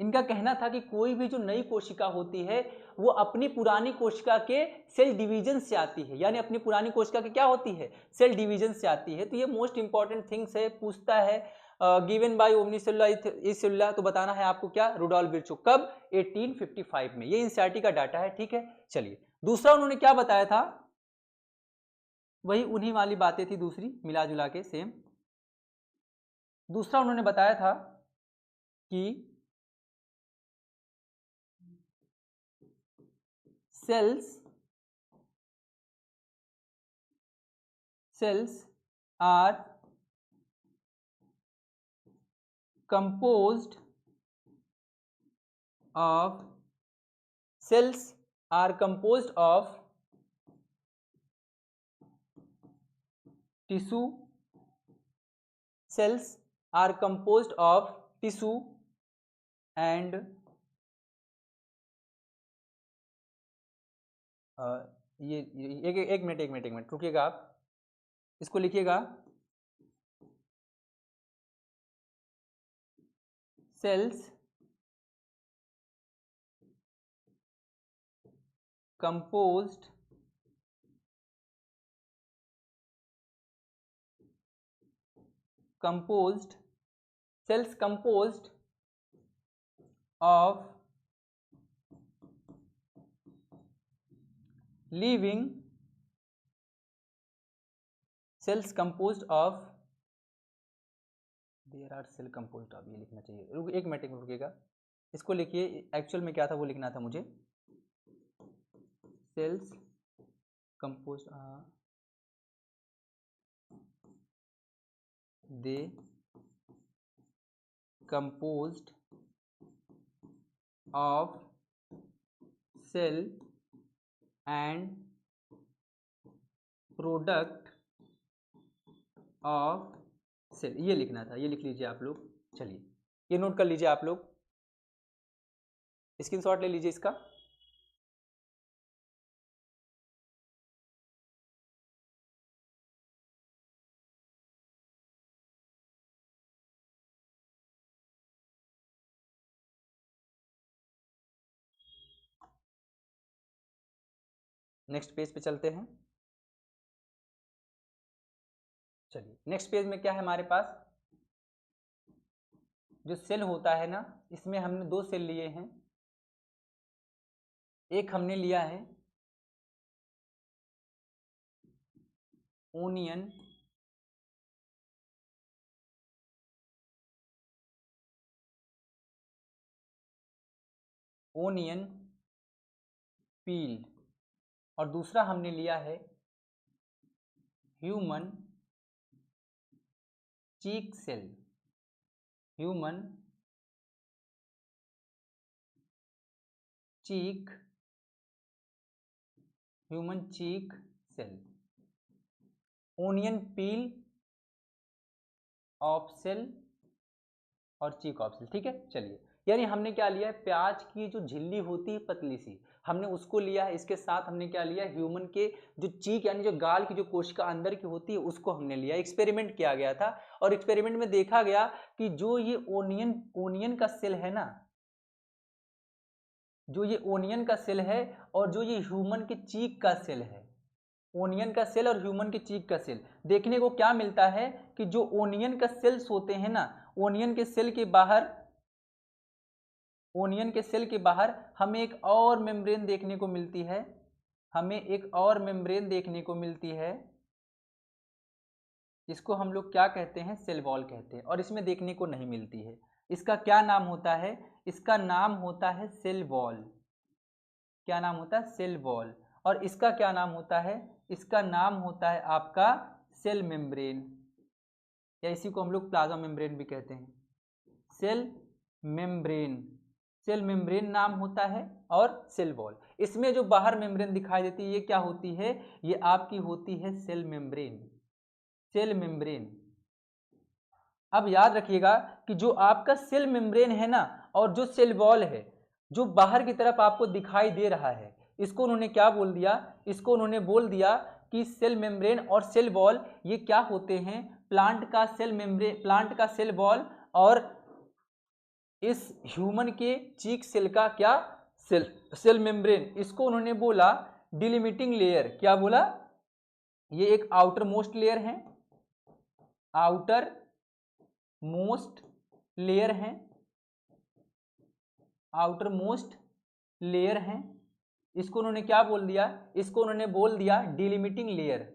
इनका कहना था कि कोई भी जो नई कोशिका होती है वो अपनी पुरानी कोशिका के सेल डिवीजन से आती है, यानी अपनी पुरानी कोशिका की क्या होती है, सेल डिवीजन से आती है। तो ये मोस्ट इंपॉर्टेंट थिंग्स है, पूछता है गिवन बाय ओमनीसेलुला ई सेलुला, तो बताना है आपको क्या, रुडोल्फ विर्चो। कब, 1855 में। ये एनसीईआरटी का डाटा है, ठीक है। चलिए दूसरा उन्होंने क्या बताया था, वही उन्हीं वाली बातें थी, दूसरी मिला जुला के सेम। दूसरा उन्होंने बताया था कि cells are composed of tissue. Cells are composed of tissue and ये एक मिनट रुकिएगा, आप इसको लिखिएगा। Cells composed of living cells composed of there are cell composed of, ये लिखना चाहिए। एक मिनट रुकिएगा, इसको लिखिए। एक्चुअल में क्या था वो लिखना था मुझे। Cells composed they composed of cell and product of cell, ये लिखना था। ये लिख लीजिए आप लोग। चलिए ये नोट कर लीजिए आप लोग, स्क्रीनशॉट ले लीजिए इसका। नेक्स्ट पेज पे चलते हैं। चलिए नेक्स्ट पेज में क्या है हमारे पास, जो सेल होता है ना, इसमें हमने दो सेल लिए हैं। एक हमने लिया है ओनियन पील, और दूसरा हमने लिया है human cheek cell. Human cheek cell, onion peel of cell और चीक ऑफ सेल। ठीक है, चलिए यानी हमने क्या लिया है, प्याज की जो झिल्ली होती है पतली सी, हमने उसको लिया है। इसके साथ हमने क्या लिया, ह्यूमन के जो चीक यानी जो गाल की जो कोशिका अंदर की होती है उसको हमने लिया। एक्सपेरिमेंट किया गया था और एक्सपेरिमेंट में देखा गया कि जो ये ओनियन का सेल है ना, जो ये ओनियन का सेल है और जो ये ह्यूमन के चीक का सेल है, ओनियन का सेल और ह्यूमन के चीक का सेल, देखने को क्या मिलता है कि जो ओनियन का सेल्स होते हैं ना, ओनियन के सेल के बाहर हमें एक और मेम्ब्रेन देखने को मिलती है। हमें एक और मेम्ब्रेन देखने को मिलती है, इसको हम लोग क्या कहते हैं, सेल वॉल कहते हैं। और इसमें देखने को नहीं मिलती है। इसका क्या नाम होता है, इसका नाम होता है सेल वॉल। क्या नाम होता है, सेल वॉल। और इसका क्या नाम होता है, इसका नाम होता है आपका सेल मेम्ब्रेन, या इसी को हम लोग प्लाज्मा मेम्ब्रेन भी कहते हैं। सेल मेम्ब्रेन नाम होता है और सेल वॉल। इसमें जो बाहर मेम्ब्रेन दिखाई देती है ये क्या होती है, ये आपकी होती है सेल मेम्ब्रेन। अब याद रखिएगा कि जो आपका सेल मेम्ब्रेन है ना, और जो सेल वॉल है जो बाहर की तरफ आपको दिखाई दे रहा है, इसको उन्होंने क्या बोल दिया, इसको उन्होंने बोल दिया कि सेल मेम्ब्रेन और सेल वॉल ये क्या होते हैं, प्लांट का सेल वॉल और इस ह्यूमन के चीक सेल का क्या, सेल मेम्ब्रेन। इसको उन्होंने बोला डिलिमिटिंग लेयर। क्या बोला, ये एक आउटर मोस्ट लेयर है, आउटर मोस्ट लेयर है। इसको उन्होंने क्या बोल दिया, इसको उन्होंने बोल दिया डिलिमिटिंग लेयर।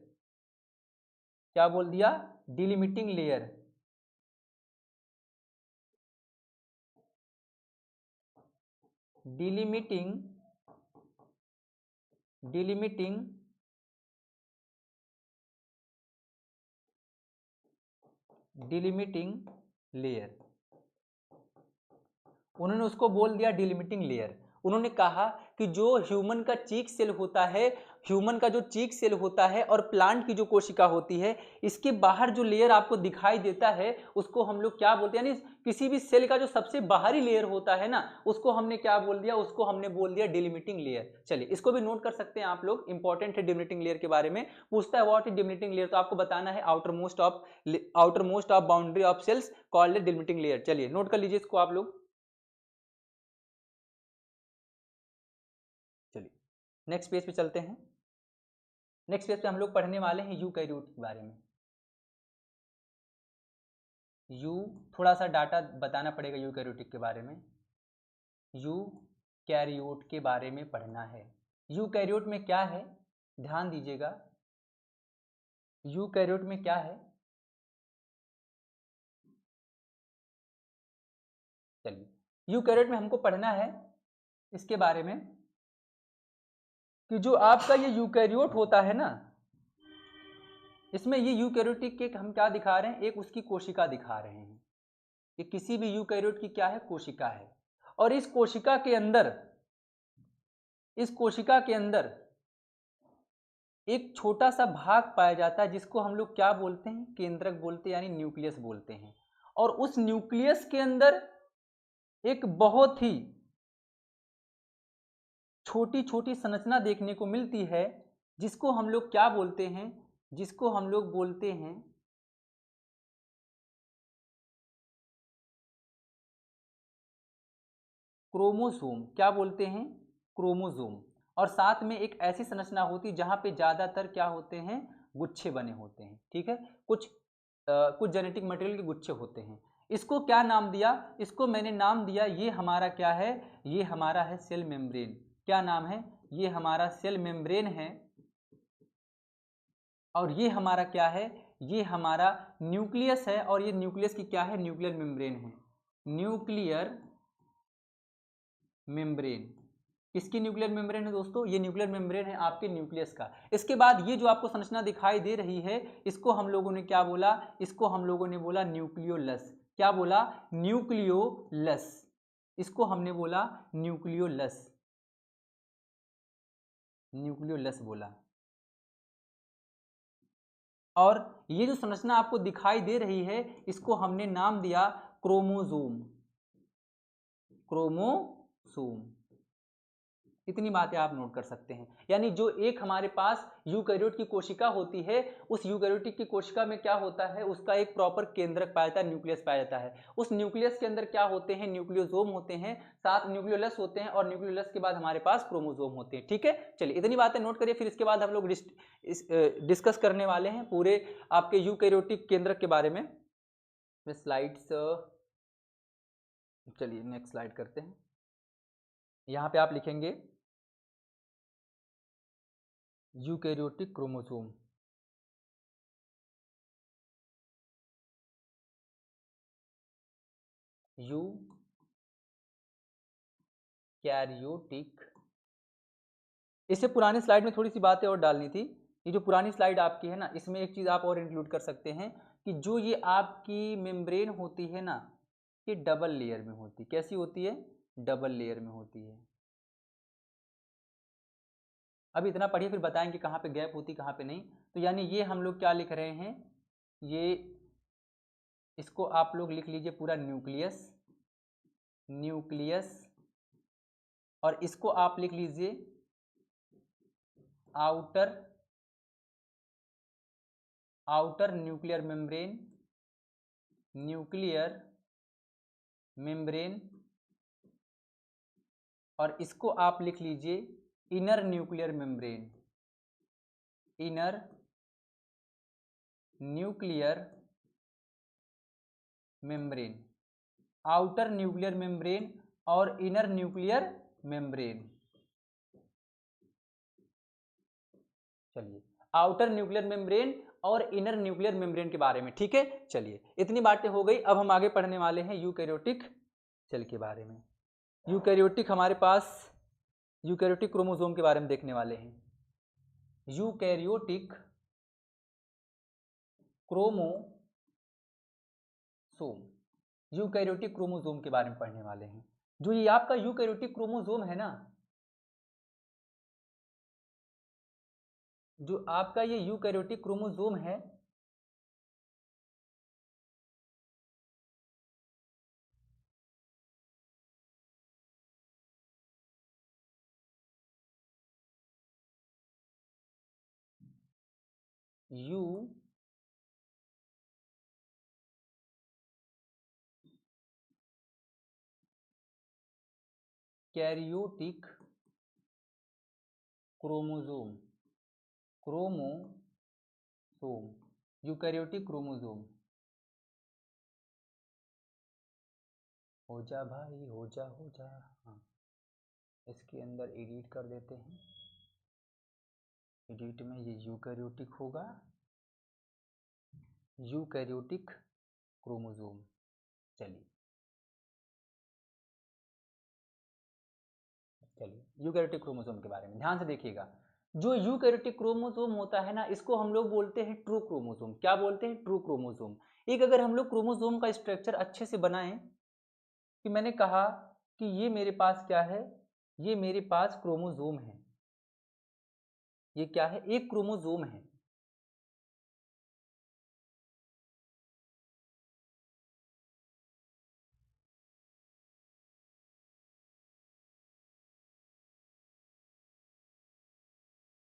क्या बोल दिया, डिलिमिटिंग लेयर। डिलिमिटिंग लेयर, उन्होंने उसको बोल दिया डिलिमिटिंग लेयर। उन्होंने कहा कि जो ह्यूमन का चीक सेल होता है, ह्यूमन का जो चीक सेल होता है और प्लांट की जो कोशिका होती है, इसके बाहर जो लेयर आपको दिखाई देता है उसको हम लोग क्या बोलते हैं, यानी किसी भी सेल का जो सबसे बाहरी लेयर होता है ना, उसको हमने क्या बोल दिया, उसको हमने बोल दिया डिलिमिटिंग लेयर। चलिए इसको भी नोट कर सकते हैं आप लोग, इंपॉर्टेंट है डिलिमिटिंग लेयर के बारे में। पूछता है व्हाट इज डिलिमिटिंग लेयर, तो आपको बताना है outermost of boundary of cells called delimiting layer. चलिए नोट कर लीजिए इसको आप लोग। चलिए नेक्स्ट पेज पे चलते हैं। नेक्स्ट पेज पे हम लोग पढ़ने वाले हैं यूकैरियोट के बारे में। थोड़ा सा डाटा बताना पड़ेगा यूकैरियोटिक के बारे में। यूकैरियोट के बारे में पढ़ना है। यूकैरियोट में क्या है, ध्यान दीजिएगा। यूकैरियोट में क्या है, चलिए यूकैरियोट में हमको पढ़ना है इसके बारे में कि जो आपका ये यूकैरियोट होता है ना, इसमें ये यूकैरियोटिक एक हम क्या दिखा रहे हैं, एक उसकी कोशिका दिखा रहे हैं। ये किसी भी यूकैरियोट की क्या है, कोशिका है। और इस कोशिका के अंदर एक छोटा सा भाग पाया जाता है जिसको हम लोग क्या बोलते हैं, केंद्रक बोलते हैं, यानी न्यूक्लियस बोलते हैं। और उस न्यूक्लियस के अंदर एक बहुत ही छोटी छोटी संरचना देखने को मिलती है जिसको हम लोग क्या बोलते हैं, जिसको हम लोग बोलते हैं क्रोमोसोम। क्या बोलते हैं, क्रोमोसोम। और साथ में एक ऐसी संरचना होती है जहां पे ज्यादातर क्या होते हैं, गुच्छे बने होते हैं। ठीक है, कुछ जेनेटिक मटेरियल के गुच्छे होते हैं। इसको क्या नाम दिया, इसको मैंने नाम दिया, ये हमारा क्या है, ये हमारा है सेल मेम्ब्रेन। क्या नाम है, ये हमारा सेल मेम्ब्रेन है। और ये हमारा क्या है, ये हमारा न्यूक्लियस है। और ये न्यूक्लियस की क्या है, न्यूक्लियर मेम्ब्रेन है। न्यूक्लियर मेम्ब्रेन, किसकी न्यूक्लियर मेम्ब्रेन है दोस्तों, ये न्यूक्लियर मेम्ब्रेन है आपके न्यूक्लियस का। इसके बाद ये जो आपको संरचना दिखाई दे रही है, इसको हम लोगों ने क्या बोला, इसको हम लोगों ने बोला न्यूक्लियोलस। क्या बोला, न्यूक्लियोलस। इसको हमने बोला न्यूक्लियोलस, न्यूक्लियोलस बोला। और ये जो संरचना आपको दिखाई दे रही है, इसको हमने नाम दिया क्रोमोसोम। क्रोमोसोम, इतनी बातें आप नोट कर सकते हैं। यानी जो एक हमारे पास यूकैरियोट की कोशिका होती है, उस यूकैरियोटिक की कोशिका में क्या होता है, उसका एक प्रॉपर केंद्रक पाया जाता है, न्यूक्लियस पाया जाता है। उस न्यूक्लियस के अंदर क्या होते हैं, न्यूक्लियोसोम होते हैं, साथ न्यूक्लियोलस होते हैं, और न्यूक्लियोलस के बाद हमारे पास क्रोमोसोम होते हैं। ठीक है, चलिए इतनी बातें नोट करिए। फिर इसके बाद हम लोग डिस्कस करने वाले हैं पूरे आपके यूकैरियोटिक केंद्रक के बारे में। स्लाइड्स, चलिए नेक्स्ट स्लाइड करते हैं। यहाँ पे आप लिखेंगे यूकैरियोटिक क्रोमोसोम। यूकैरियोटिक, इससे पुरानी स्लाइड में थोड़ी सी बातें और डालनी थी। ये जो पुरानी स्लाइड आपकी है ना, इसमें एक चीज आप और इंक्लूड कर सकते हैं कि जो ये आपकी मेम्ब्रेन होती है ना, ये डबल लेयर में होती है। कैसी होती है, डबल लेयर में होती है। अभी इतना पढ़िए, फिर बताएंगे कहाँ पे गैप होती, कहाँ पे नहीं। तो यानी ये हम लोग क्या लिख रहे हैं, ये इसको आप लोग लिख लीजिए पूरा न्यूक्लियस, न्यूक्लियस। और इसको आप लिख लीजिए outer, outer nuclear membrane, nuclear membrane. और इसको आप लिख लीजिए inner nuclear membrane, inner nuclear membrane, outer nuclear membrane और इनर न्यूक्लियर मेम्ब्रेन। चलिए, आउटर न्यूक्लियर मेम्ब्रेन और इनर न्यूक्लियर मेम्ब्रेन के बारे में। ठीक है, चलिए इतनी बातें हो गई। अब हम आगे पढ़ने वाले हैं यूकैरियोटिक सेल के बारे में। यूकैरियोटिक हमारे पास यूकैरियोटिक क्रोमोसोम के बारे में देखने वाले हैं। यूकैरियोटिक क्रोमोसोम, यूकैरियोटिक क्रोमोसोम के बारे में पढ़ने वाले हैं। जो ये आपका यूकैरियोटिक क्रोमोसोम है ना, जो आपका ये यूकैरियोटिक क्रोमोसोम है, यूकैरियोटिक क्रोमोसोम, यूकैरियोटिक क्रोमोसोम। हो जा भाई, हो जा हो जा। हाँ, इसके अंदर एडिट कर देते हैं। एडिट में ये यूकैरियोटिक होगा, यूकैरियोटिक क्रोमोसोम। चलिए यूकैरियोटिक क्रोमोसोम के बारे में ध्यान से देखिएगा। जो यूकैरियोटिक क्रोमोसोम होता है ना, इसको हम लोग बोलते हैं ट्रू क्रोमोसोम। क्या बोलते हैं? True chromosome. एक अगर हम लोग क्रोमोसोम का स्ट्रक्चर अच्छे से बनाएं, कि मैंने कहा कि ये मेरे पास क्या है, ये मेरे पास क्रोमोसोम है। ये क्या है? एक क्रोमोसोम है।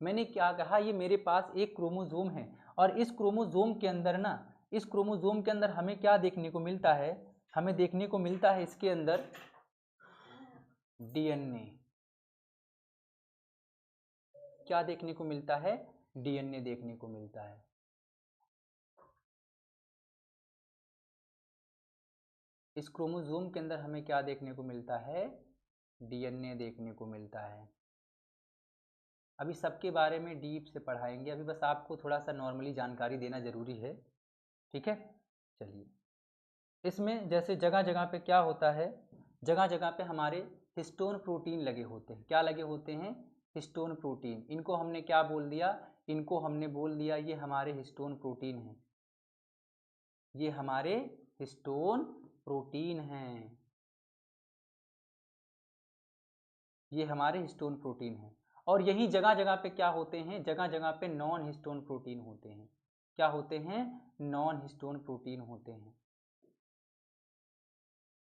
मैंने क्या कहा? ये मेरे पास एक क्रोमोसोम है, और इस क्रोमोसोम के अंदर ना, इस क्रोमोसोम के अंदर हमें क्या देखने को मिलता है? हमें देखने को मिलता है इसके अंदर डीएनए। क्या देखने को मिलता है? डीएनए देखने को मिलता है। इस क्रोमोसोम के अंदर हमें क्या देखने को मिलता है? डीएनए देखने को मिलता है। अभी सबके बारे में डीप से पढ़ाएंगे, अभी बस आपको थोड़ा सा नॉर्मली जानकारी देना जरूरी है। ठीक है, चलिए। इसमें जैसे जगह जगह पे क्या होता है, जगह जगह पे हमारे हिस्टोन प्रोटीन लगे होते हैं। क्या लगे होते हैं? Histone protein. इनको हमने क्या बोल दिया? इनको हमने बोल दिया ये हमारे हिस्टोन प्रोटीन हैं। ये हमारे हिस्टोन प्रोटीन हैं। ये हमारे हिस्टोन प्रोटीन हैं। और यही जगह जगह पे क्या होते हैं? जगह जगह पे नॉन हिस्टोन प्रोटीन होते हैं। क्या होते हैं? नॉन हिस्टोन प्रोटीन होते हैं।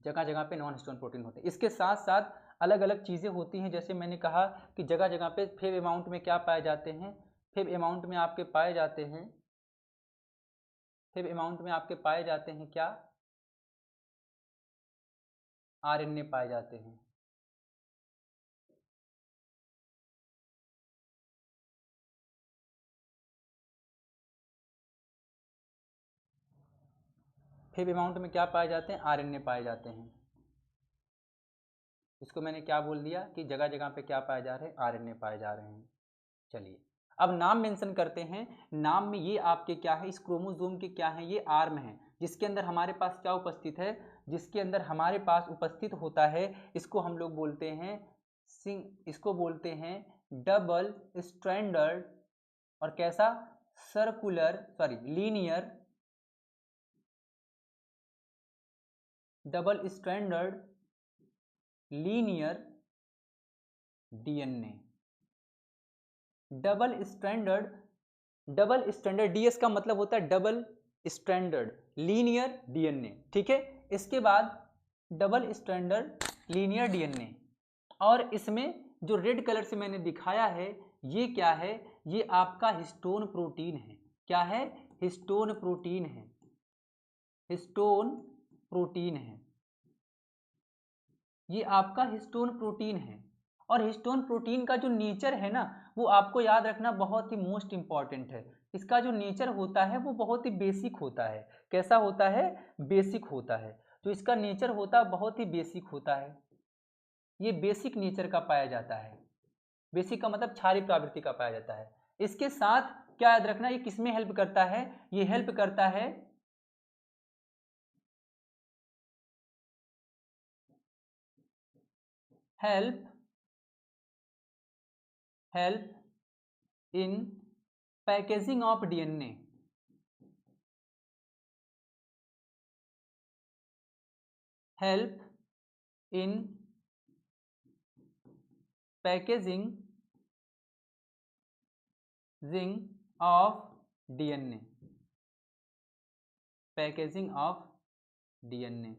जगह जगह पे नॉन हिस्टोन प्रोटीन होते हैं। इसके साथ साथ अलग अलग चीज़ें होती हैं। जैसे मैंने कहा कि जगह जगह पे फेब अमाउंट में क्या पाए जाते हैं? फेब अमाउंट में आपके पाए जाते हैं, फेब अमाउंट में आपके पाए जाते हैं क्या? आरएनए पाए जाते हैं। फेब अमाउंट में क्या पाए जाते हैं? आरएनए पाए जाते हैं। इसको मैंने क्या बोल दिया कि जगह जगह पे क्या पाए जा रहे हैं? आरएनए पाए जा रहे हैं। चलिए अब नाम मेंशन करते हैं। नाम में ये आपके क्या है? इस क्रोमोसोम के क्या है? ये आर्म है, जिसके अंदर हमारे पास क्या उपस्थित है? जिसके अंदर हमारे पास उपस्थित होता है, इसको हम लोग बोलते हैं इसको बोलते हैं डबल स्ट्रैंडर्ड, और कैसा? Circular, sorry linear, double stranded linear DNA. Double standard DS का मतलब होता है डबल स्टैंडर्ड लीनियर डीएनए। ठीक है, इसके बाद डबल स्टैंडर्ड लीनियर डीएनए, और इसमें जो रेड कलर से मैंने दिखाया है, ये क्या है? ये आपका हिस्टोन प्रोटीन है। क्या है? हिस्टोन प्रोटीन है। हिस्टोन प्रोटीन है, ये आपका हिस्टोन प्रोटीन है। और हिस्टोन प्रोटीन का जो नेचर है ना, वो आपको याद रखना बहुत ही मोस्ट इंपॉर्टेंट है। इसका जो नेचर होता है वो बहुत ही बेसिक होता है। कैसा होता है? बेसिक होता है। जो इसका नेचर होता है बहुत ही बेसिक होता है। ये बेसिक नेचर का पाया जाता है। बेसिक का मतलब क्षारीय प्रवृत्ति का पाया जाता है। इसके साथ क्या याद रखना, ये किसमें हेल्प करता है, ये हेल्प करता है help in packaging of DNA, help in packaging of DNA, packaging of DNA,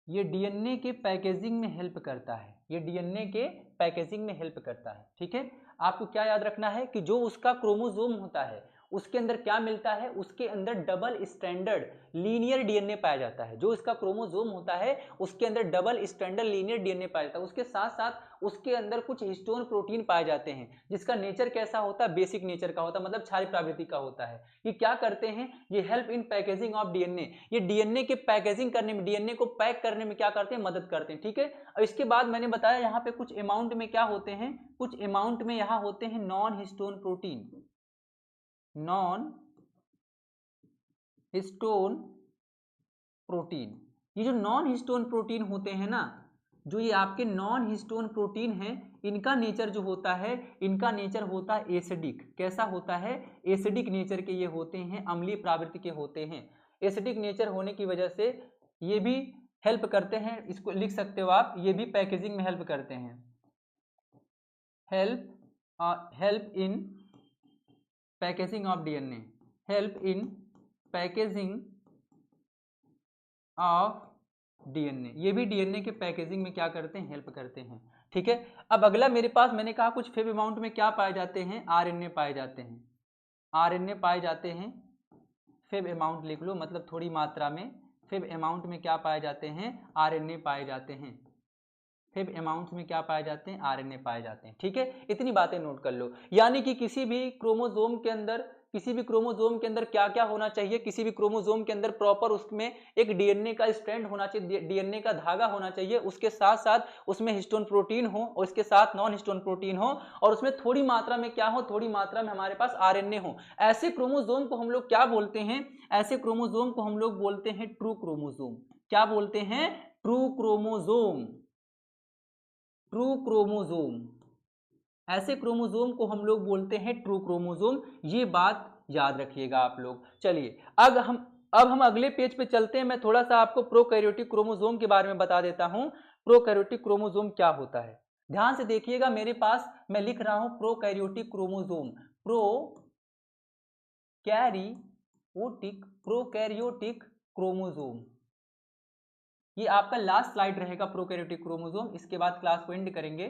ये डीएनए के पैकेजिंग में हेल्प करता है, ये डीएनए के पैकेजिंग में हेल्प करता है। ठीक है, आपको क्या याद रखना है कि जो उसका क्रोमोसोम होता है उसके अंदर क्या मिलता है, उसके अंदर डबल स्टैंडर्ड लीनियर डीएनए पाया जाता है। जो इसका क्रोमोसोम होता है उसके अंदर डबल स्टैंडर्ड लीनियर डीएनए पाया जाता है। उसके साथ साथ उसके अंदर कुछ हिस्टोन प्रोटीन पाए जाते हैं जिसका नेचर कैसा होता है, बेसिक नेचर का होता है, मतलब क्षारीय प्रवृत्ति का होता है। ये क्या करते हैं, ये help in packaging of DNA, ये डीएनए के पैकेजिंग करने में, डीएनए को पैक करने में क्या करते हैं, मदद करते हैं। ठीक है, और इसके बाद मैंने बताया यहाँ पे कुछ अमाउंट में क्या होते हैं, कुछ अमाउंट में यहाँ होते हैं non histone protein, non histone protein. ये जो नॉन हिस्टोन प्रोटीन होते हैं ना, जो ये आपके नॉन हिस्टोन प्रोटीन हैं, इनका नेचर जो होता है, इनका नेचर होता है एसिडिक। कैसा होता है, एसिडिक नेचर के ये होते हैं, अम्लीय प्रवृत्ति के होते हैं। एसिडिक नेचर होने की वजह से ये भी हेल्प करते हैं, इसको लिख सकते हो आप, ये भी पैकेजिंग में हेल्प करते हैं, help in packaging of DNA, help in packaging of DNA, ये भी डीएनए के पैकेजिंग में क्या करते हैं, हेल्प करते हैं। ठीक है, अब अगला मेरे पास मैंने कहा कुछ फेब अमाउंट में क्या पाए जाते हैं, आरएनए पाए जाते हैं, आरएनए पाए जाते हैं, फेब अमाउंट लिख लो, मतलब थोड़ी मात्रा में। फेब अमाउंट में क्या पाए जाते हैं, आरएनए पाए जाते हैं, फेब अमाउंट में क्या पाए जाते हैं, आरएनए पाए जाते हैं। ठीक है, इतनी बातें नोट कर लो। यानी कि किसी भी क्रोमोसोम के अंदर, किसी भी क्रोमोसोम के अंदर क्या क्या होना चाहिए, किसी भी क्रोमोसोम के अंदर प्रॉपर उसमें एक डीएनए का स्ट्रैंड होना चाहिए, डीएनए का धागा होना चाहिए, उसके साथ साथ उसमें हिस्टोन प्रोटीन हो और उसके साथ नॉन हिस्टोन प्रोटीन हो, और उसमें थोड़ी मात्रा में क्या हो, थोड़ी मात्रा में हमारे पास आरएनए हो। ऐसे क्रोमोसोम को हम लोग क्या बोलते हैं, ऐसे क्रोमोसोम को हम लोग बोलते हैं ट्रू क्रोमोसोम। क्या बोलते हैं, ट्रू क्रोमोसोम, ट्रू क्रोमोसोम। ऐसे क्रोमोसोम को हम लोग बोलते हैं ट्रू क्रोमोसोम, ये बात याद रखिएगा आप लोग। चलिए अब हम अगले पेज पे चलते हैं। मैं थोड़ा सा आपको प्रोकैरियोटिक क्रोमोसोम के बारे में बता देता हूं। प्रोकैरियोटिक क्रोमोसोम क्या होता है, ध्यान से देखिएगा, मेरे पास मैं लिख रहा हूं प्रोकैरियोटिक क्रोमोसोम, प्रोकैरियोटिक क्रोमोसोम। ये आपका लास्ट स्लाइड रहेगा प्रोकैरियोटिक क्रोमोसोम, इसके बाद क्लास को एंड करेंगे।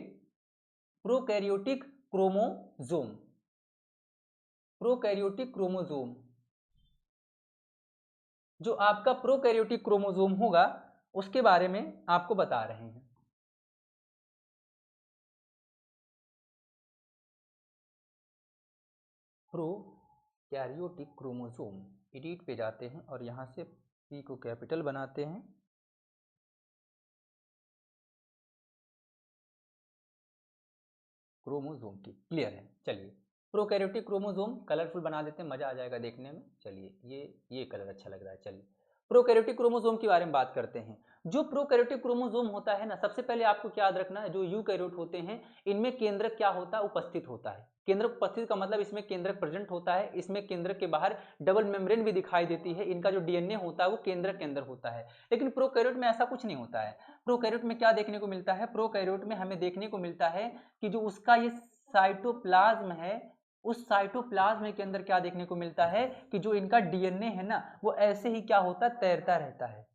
प्रोकैरियोटिक क्रोमोसोम, प्रोकैरियोटिक क्रोमोसोम, जो आपका प्रोकैरियोटिक क्रोमोसोम होगा उसके बारे में आपको बता रहे हैं। प्रोकैरियोटिक क्रोमोसोम, एडिट पे जाते हैं और यहां से पी को कैपिटल बनाते हैं, क्रोमोसोम की, क्लियर है। चलिए प्रोकैरियोटिक क्रोमोसोम कलरफुल बना देते हैं, मजा आ जाएगा देखने में। चलिए ये कलर अच्छा लग रहा है। चलिए प्रोकैरियोटिक क्रोमोसोम के बारे में बात करते हैं। जो प्रोकैरियोटिक क्रोमोसोम होता है ना, सबसे पहले आपको क्या याद रखना है, जो यूकैरियोट होते हैं इनमें केंद्रक क्या होता है, उपस्थित होता है। केंद्रक उपस्थित का मतलब इसमें केंद्रक प्रेजेंट होता है, इसमें केंद्रक के बाहर डबल मेम्ब्रेन भी दिखाई देती है, इनका जो डीएनए होता है वो केंद्रक के अंदर होता है। लेकिन प्रोकैरियोट में ऐसा कुछ नहीं होता है। प्रोकैरियोट में क्या देखने को मिलता है, प्रोकैरियोट में हमें देखने को मिलता है कि जो उसका ये साइटोप्लाज्म है, उस साइटोप्लाज्म के अंदर क्या देखने को मिलता है कि जो इनका डीएनए है ना, वो ऐसे ही क्या होता है, तैरता रहता है।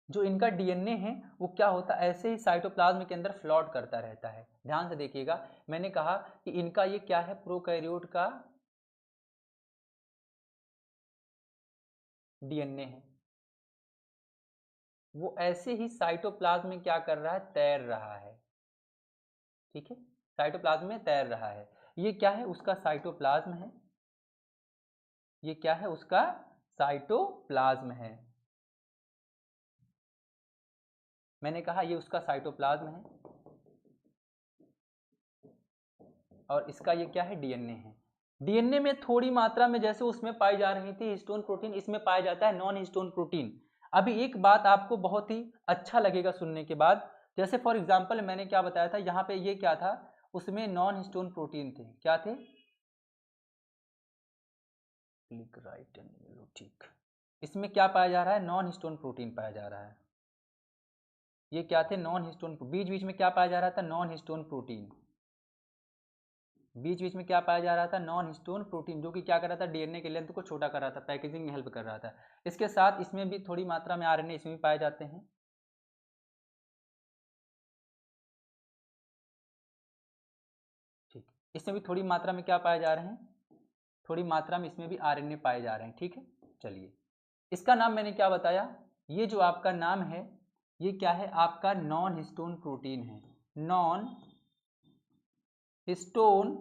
जो इनका डीएनए है वो क्या होता है, ऐसे ही साइटोप्लाज्म के अंदर फ्लॉट करता रहता है। ध्यान से देखिएगा, मैंने कहा कि इनका ये क्या है, प्रोकैरियोट का डीएनए है, वो ऐसे ही साइटोप्लाज्म में क्या कर रहा है, तैर रहा है। ठीक है, साइटोप्लाज्म में तैर रहा है। ये क्या है, उसका साइटोप्लाज्म है, ये क्या है, उसका साइटोप्लाज्म है। मैंने कहा ये उसका साइटोप्लाज्म है, और इसका ये क्या है, डीएनए है। डीएनए में थोड़ी मात्रा में जैसे उसमें पाई जा रही थी हिस्टोन प्रोटीन, इसमें पाया जाता है नॉन हिस्टोन प्रोटीन। अभी एक बात आपको बहुत ही अच्छा लगेगा सुनने के बाद, जैसे फॉर एग्जांपल मैंने क्या बताया था, यहाँ पे ये क्या था, उसमें नॉन हिस्टोन प्रोटीन थे, क्या थे, क्लिक राइट एंड येलो, ठीक। इसमें क्या पाया जा रहा है, नॉन हिस्टोन प्रोटीन पाया जा रहा है। ये क्या थे, नॉन हिस्टोन, बीच बीच में क्या पाया जा रहा था, नॉन हिस्टोन प्रोटीन, बीच बीच में क्या पाया जा रहा था, नॉन हिस्टोन प्रोटीन, जो कि क्या कर रहा था, डीएनए के लेंथ को छोटा कर रहा था, पैकेजिंग में हेल्प कर रहा था। इसके साथ इसमें भी थोड़ी मात्रा में आरएनए इसमें भी पाए जाते हैं। ठीक, इसमें भी थोड़ी मात्रा में क्या पाए जा रहे हैं, थोड़ी मात्रा में इसमें भी आरएनए पाए जा रहे हैं। ठीक है, चलिए, इसका नाम मैंने क्या बताया, ये जो आपका नाम है ये क्या है, आपका नॉन हिस्टोन प्रोटीन है, नॉन हिस्टोन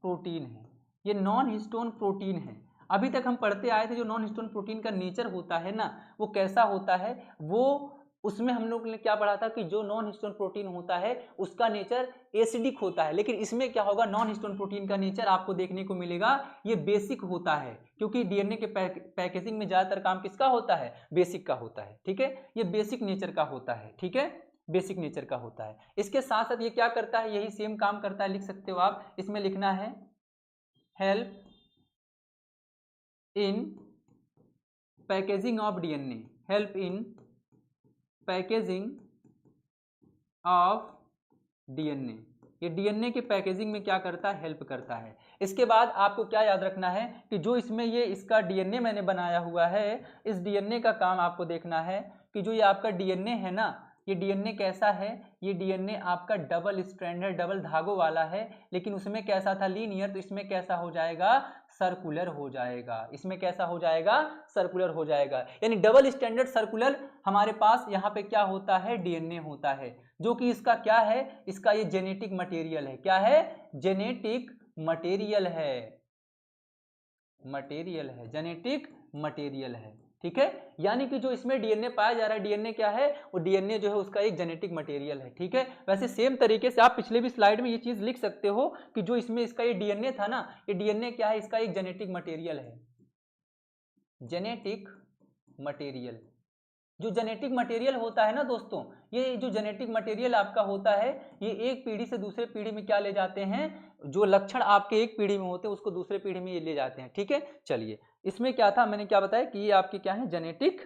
प्रोटीन है, ये नॉन हिस्टोन प्रोटीन है। अभी तक हम पढ़ते आए थे जो नॉन हिस्टोन प्रोटीन का नेचर होता है ना, वो कैसा होता है, वो उसमें हम लोग ने क्या पढ़ा था कि जो नॉन हिस्टोन प्रोटीन होता है उसका नेचर एसिडिक होता है, लेकिन इसमें क्या होगा, नॉन हिस्टोन प्रोटीन का नेचर आपको देखने को मिलेगा ये बेसिक होता है, क्योंकि डीएनए के पैकेजिंग में ज्यादातर काम किसका होता है, बेसिक का होता है। ठीक है, ये बेसिक नेचर का होता है। ठीक है, बेसिक नेचर का होता है। इसके साथ साथ ये क्या करता है, यही सेम काम करता है, लिख सकते हो आप, इसमें लिखना है help in packaging of DNA, help in packaging of DNA, ये डीएनए के पैकेजिंग में क्या करता है, हेल्प करता है। इसके बाद आपको क्या याद रखना है कि जो इसमें ये इसका डीएनए मैंने बनाया हुआ है, इस डीएनए का काम आपको देखना है कि जो ये आपका डीएनए है ना, ये डीएनए कैसा है, ये डीएनए आपका डबल स्ट्रैंडेड, डबल धागों वाला है, लेकिन उसमें कैसा था, लीनियर, तो इसमें कैसा हो जाएगा, सर्कुलर हो जाएगा, इसमें कैसा हो जाएगा, सर्कुलर हो जाएगा। यानी डबल स्टैंडर्ड सर्कुलर हमारे पास यहाँ पे क्या होता है, डीएनए होता है, जो कि इसका क्या है, इसका ये जेनेटिक मटेरियल है, क्या है, जेनेटिक मटेरियल है, मटेरियल है, जेनेटिक मटेरियल है। ठीक है, यानी कि जो इसमें डीएनए पाया जा रहा है, डीएनए क्या है, वो डीएनए जो है उसका एक जेनेटिक मटेरियल है। ठीक है, वैसे सेम तरीके से आप पिछले भी स्लाइड में ये चीज लिख सकते हो कि जो इसमें इसका ये डीएनए था ना, ये डीएनए क्या है, इसका एक जेनेटिक मटेरियल है, जेनेटिक मटेरियल। जो जेनेटिक मटेरियल होता है ना दोस्तों, ये जो जेनेटिक मटेरियल आपका होता है, ये एक पीढ़ी से दूसरे पीढ़ी में क्या ले जाते हैं, जो लक्षण आपके एक पीढ़ी में होते हैं उसको दूसरे पीढ़ी में ये ले जाते हैं। ठीक है, चलिए, इसमें क्या था, मैंने क्या बताया कि ये आपके क्या है, जेनेटिक,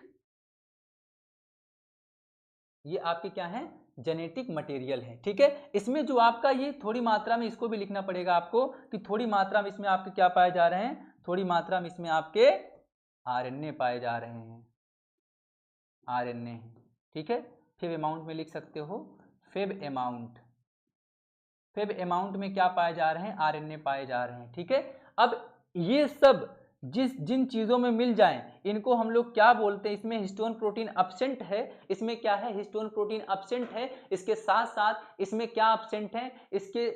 ये आपके क्या है, जेनेटिक मटेरियल है। ठीक है, इसमें जो आपका ये थोड़ी मात्रा में, इसको भी लिखना पड़ेगा आपको कि थोड़ी मात्रा में इसमें आपके क्या पाए जा रहे हैं, थोड़ी मात्रा में इसमें आपके आरएनए पाए जा रहे हैं, आरएनए है। ठीक है, फेब अमाउंट में लिख सकते हो, फेब अमाउंट, फेब अमाउंट में क्या पाए जा रहे हैं, आरएनए पाए जा रहे हैं। ठीक है, अब ये सब जिन चीजों में मिल जाएं, इनको हम लोग क्या बोलते हैं, इसमें हिस्टोन प्रोटीन अब्सेंट है, इसमें क्या है, हिस्टोन प्रोटीन अब्सेंट है। इसके साथ साथ इसमें क्या अब्सेंट है, इसके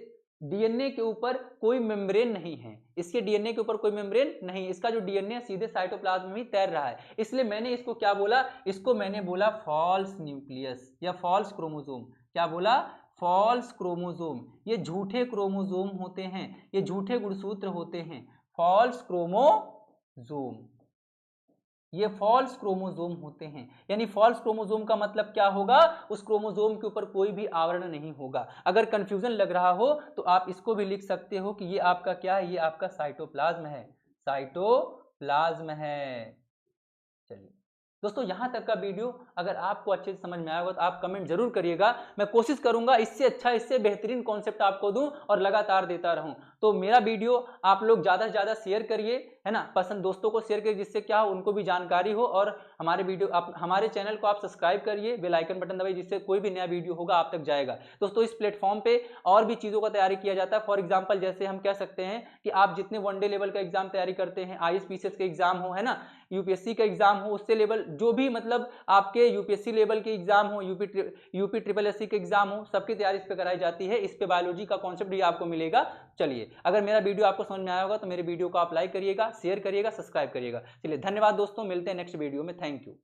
डीएनए के ऊपर कोई मेम्ब्रेन नहीं है, इसके डीएनए के ऊपर कोई मेम्ब्रेन नहीं, इसका जो डीएनए सीधे साइटोप्लाज्म में ही तैर रहा है, इसलिए मैंने इसको क्या बोला, इसको मैंने बोला फॉल्स न्यूक्लियस या फॉल्स क्रोमोसोम। क्या बोला, फॉल्स क्रोमोसोम। ये झूठे क्रोमोसोम होते हैं, ये झूठे गुणसूत्र होते हैं, फॉल्स क्रोमोसोम, ये फॉल्स क्रोमोसोम होते हैं। यानी फॉल्स क्रोमोसोम का मतलब क्या होगा, उस क्रोमोसोम के ऊपर कोई भी आवरण नहीं होगा। अगर कंफ्यूजन लग रहा हो तो आप इसको भी लिख सकते हो कि ये आपका क्या है, ये आपका साइटोप्लाज्म है, साइटोप्लाज्म है। चलिए दोस्तों, यहां तक का वीडियो अगर आपको अच्छे से समझ में आया होगा तो आप कमेंट जरूर करिएगा। मैं कोशिश करूंगा इससे अच्छा, इससे बेहतरीन कॉन्सेप्ट आपको दूं और लगातार देता रहूं। तो मेरा वीडियो आप लोग ज्यादा से ज्यादा शेयर करिए, है ना, पसंद दोस्तों को शेयर करिए, जिससे क्या हो, उनको भी जानकारी हो, और हमारे वीडियो आप हमारे चैनल को आप सब्सक्राइब करिए, बेल आइकन बटन दबाइए, जिससे कोई भी नया वीडियो होगा आप तक जाएगा। दोस्तों, इस प्लेटफॉर्म पे और भी चीजों का तैयारी किया जाता है। फॉर एग्जाम्पल, जैसे हम कह सकते हैं कि आप जितने वनडे लेवल का एग्जाम तैयारी करते हैं, IAS-PCS का एग्जाम हो, है ना, यूपीएससी का एग्जाम हो, उससे लेवल जो भी मतलब आपके यूपीएससी लेवल के एग्जाम हो, यूपी ट्रिपल एससी के एग्जाम हो, सबकी तैयारी इस पे कराई जाती है। इस पे बायोलॉजी का कॉन्सेप्ट भी आपको मिलेगा। चलिए, अगर मेरा वीडियो आपको समझ में आया होगा तो मेरे वीडियो को आप लाइक करिएगा, शेयर करिएगा, सब्सक्राइब करिएगा। चलिए, धन्यवाद दोस्तों, मिलते हैं नेक्स्ट वीडियो में। Thank you.